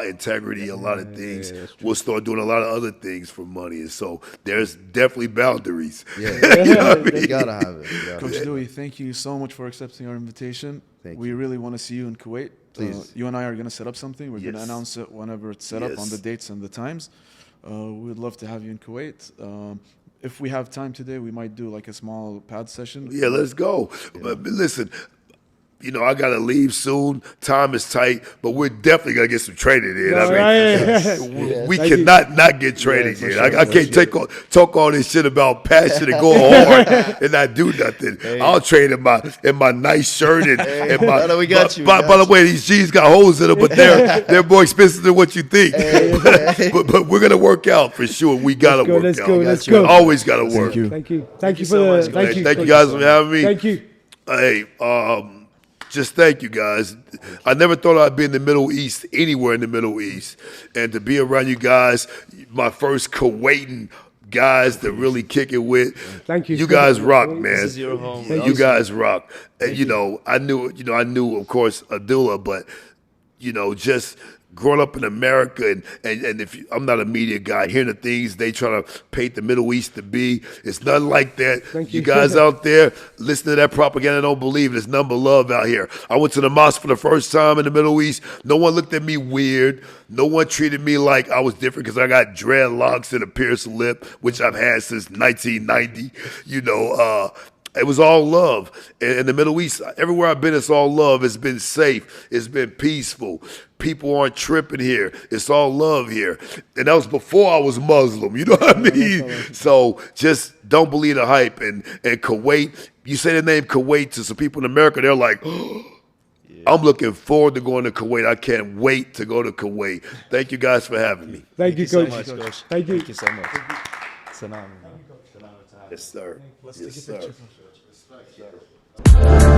integrity. A lot of things. We'll start doing a lot of other things for money, and so there's definitely boundaries. You gotta have it. Coach Dewey, thank you so much for accepting our invitation. We really want to see you in Kuwait. Please. You and I are going to set up something. We're going to announce it whenever it's set up on the dates and the times. We'd love to have you in Kuwait. If we have time today, we might do like a small pad session. Yeah, let's go. But listen, I got to leave soon. Time is tight, but we're definitely going to get some training in. We cannot not get training in. I can't talk all this shit about passion and go hard and not do nothing. I'll train in my nice shirt and my. We got you. By the way, these jeans got holes in them, but they're more expensive than what you think. But we're going to work out for sure. We got to work out. Let's go. Always got to work. Thank you Thank you guys for having me. Thank you. Hey, just thank you guys. I never thought I'd be in the Middle East, anywhere in the Middle East. And to be around you guys, my first Kuwaitan guys to really kick it with. Thank you. You guys rock, man. This is your home. You guys rock. And I knew of course Abdullah, but just growing up in America, and I'm not a media guy, hearing the things they try to paint the Middle East to be, it's nothing like that. Thank you you. guys out there listening to that propaganda, don't believe it. There's nothing but love out here. I went to the mosque for the first time in the Middle East. No one looked at me weird. No one treated me like I was different because I got dreadlocks and a pierced lip, which I've had since 1990. It was all love. In the Middle East, everywhere I've been, it's all love. It's been safe. It's been peaceful. People aren't tripping here. It's all love here. And that was before I was Muslim. You know what I mean? So just don't believe the hype. And Kuwait, you say the name Kuwait to some people in America, they're like, I'm looking forward to going to Kuwait. I can't wait to go to Kuwait. Thank you guys for having me. Thank you, so Coach. much, Coach. Thank you. Thank you so much. It's an honor. Yes, sir. Yes, sir. Let's take a picture.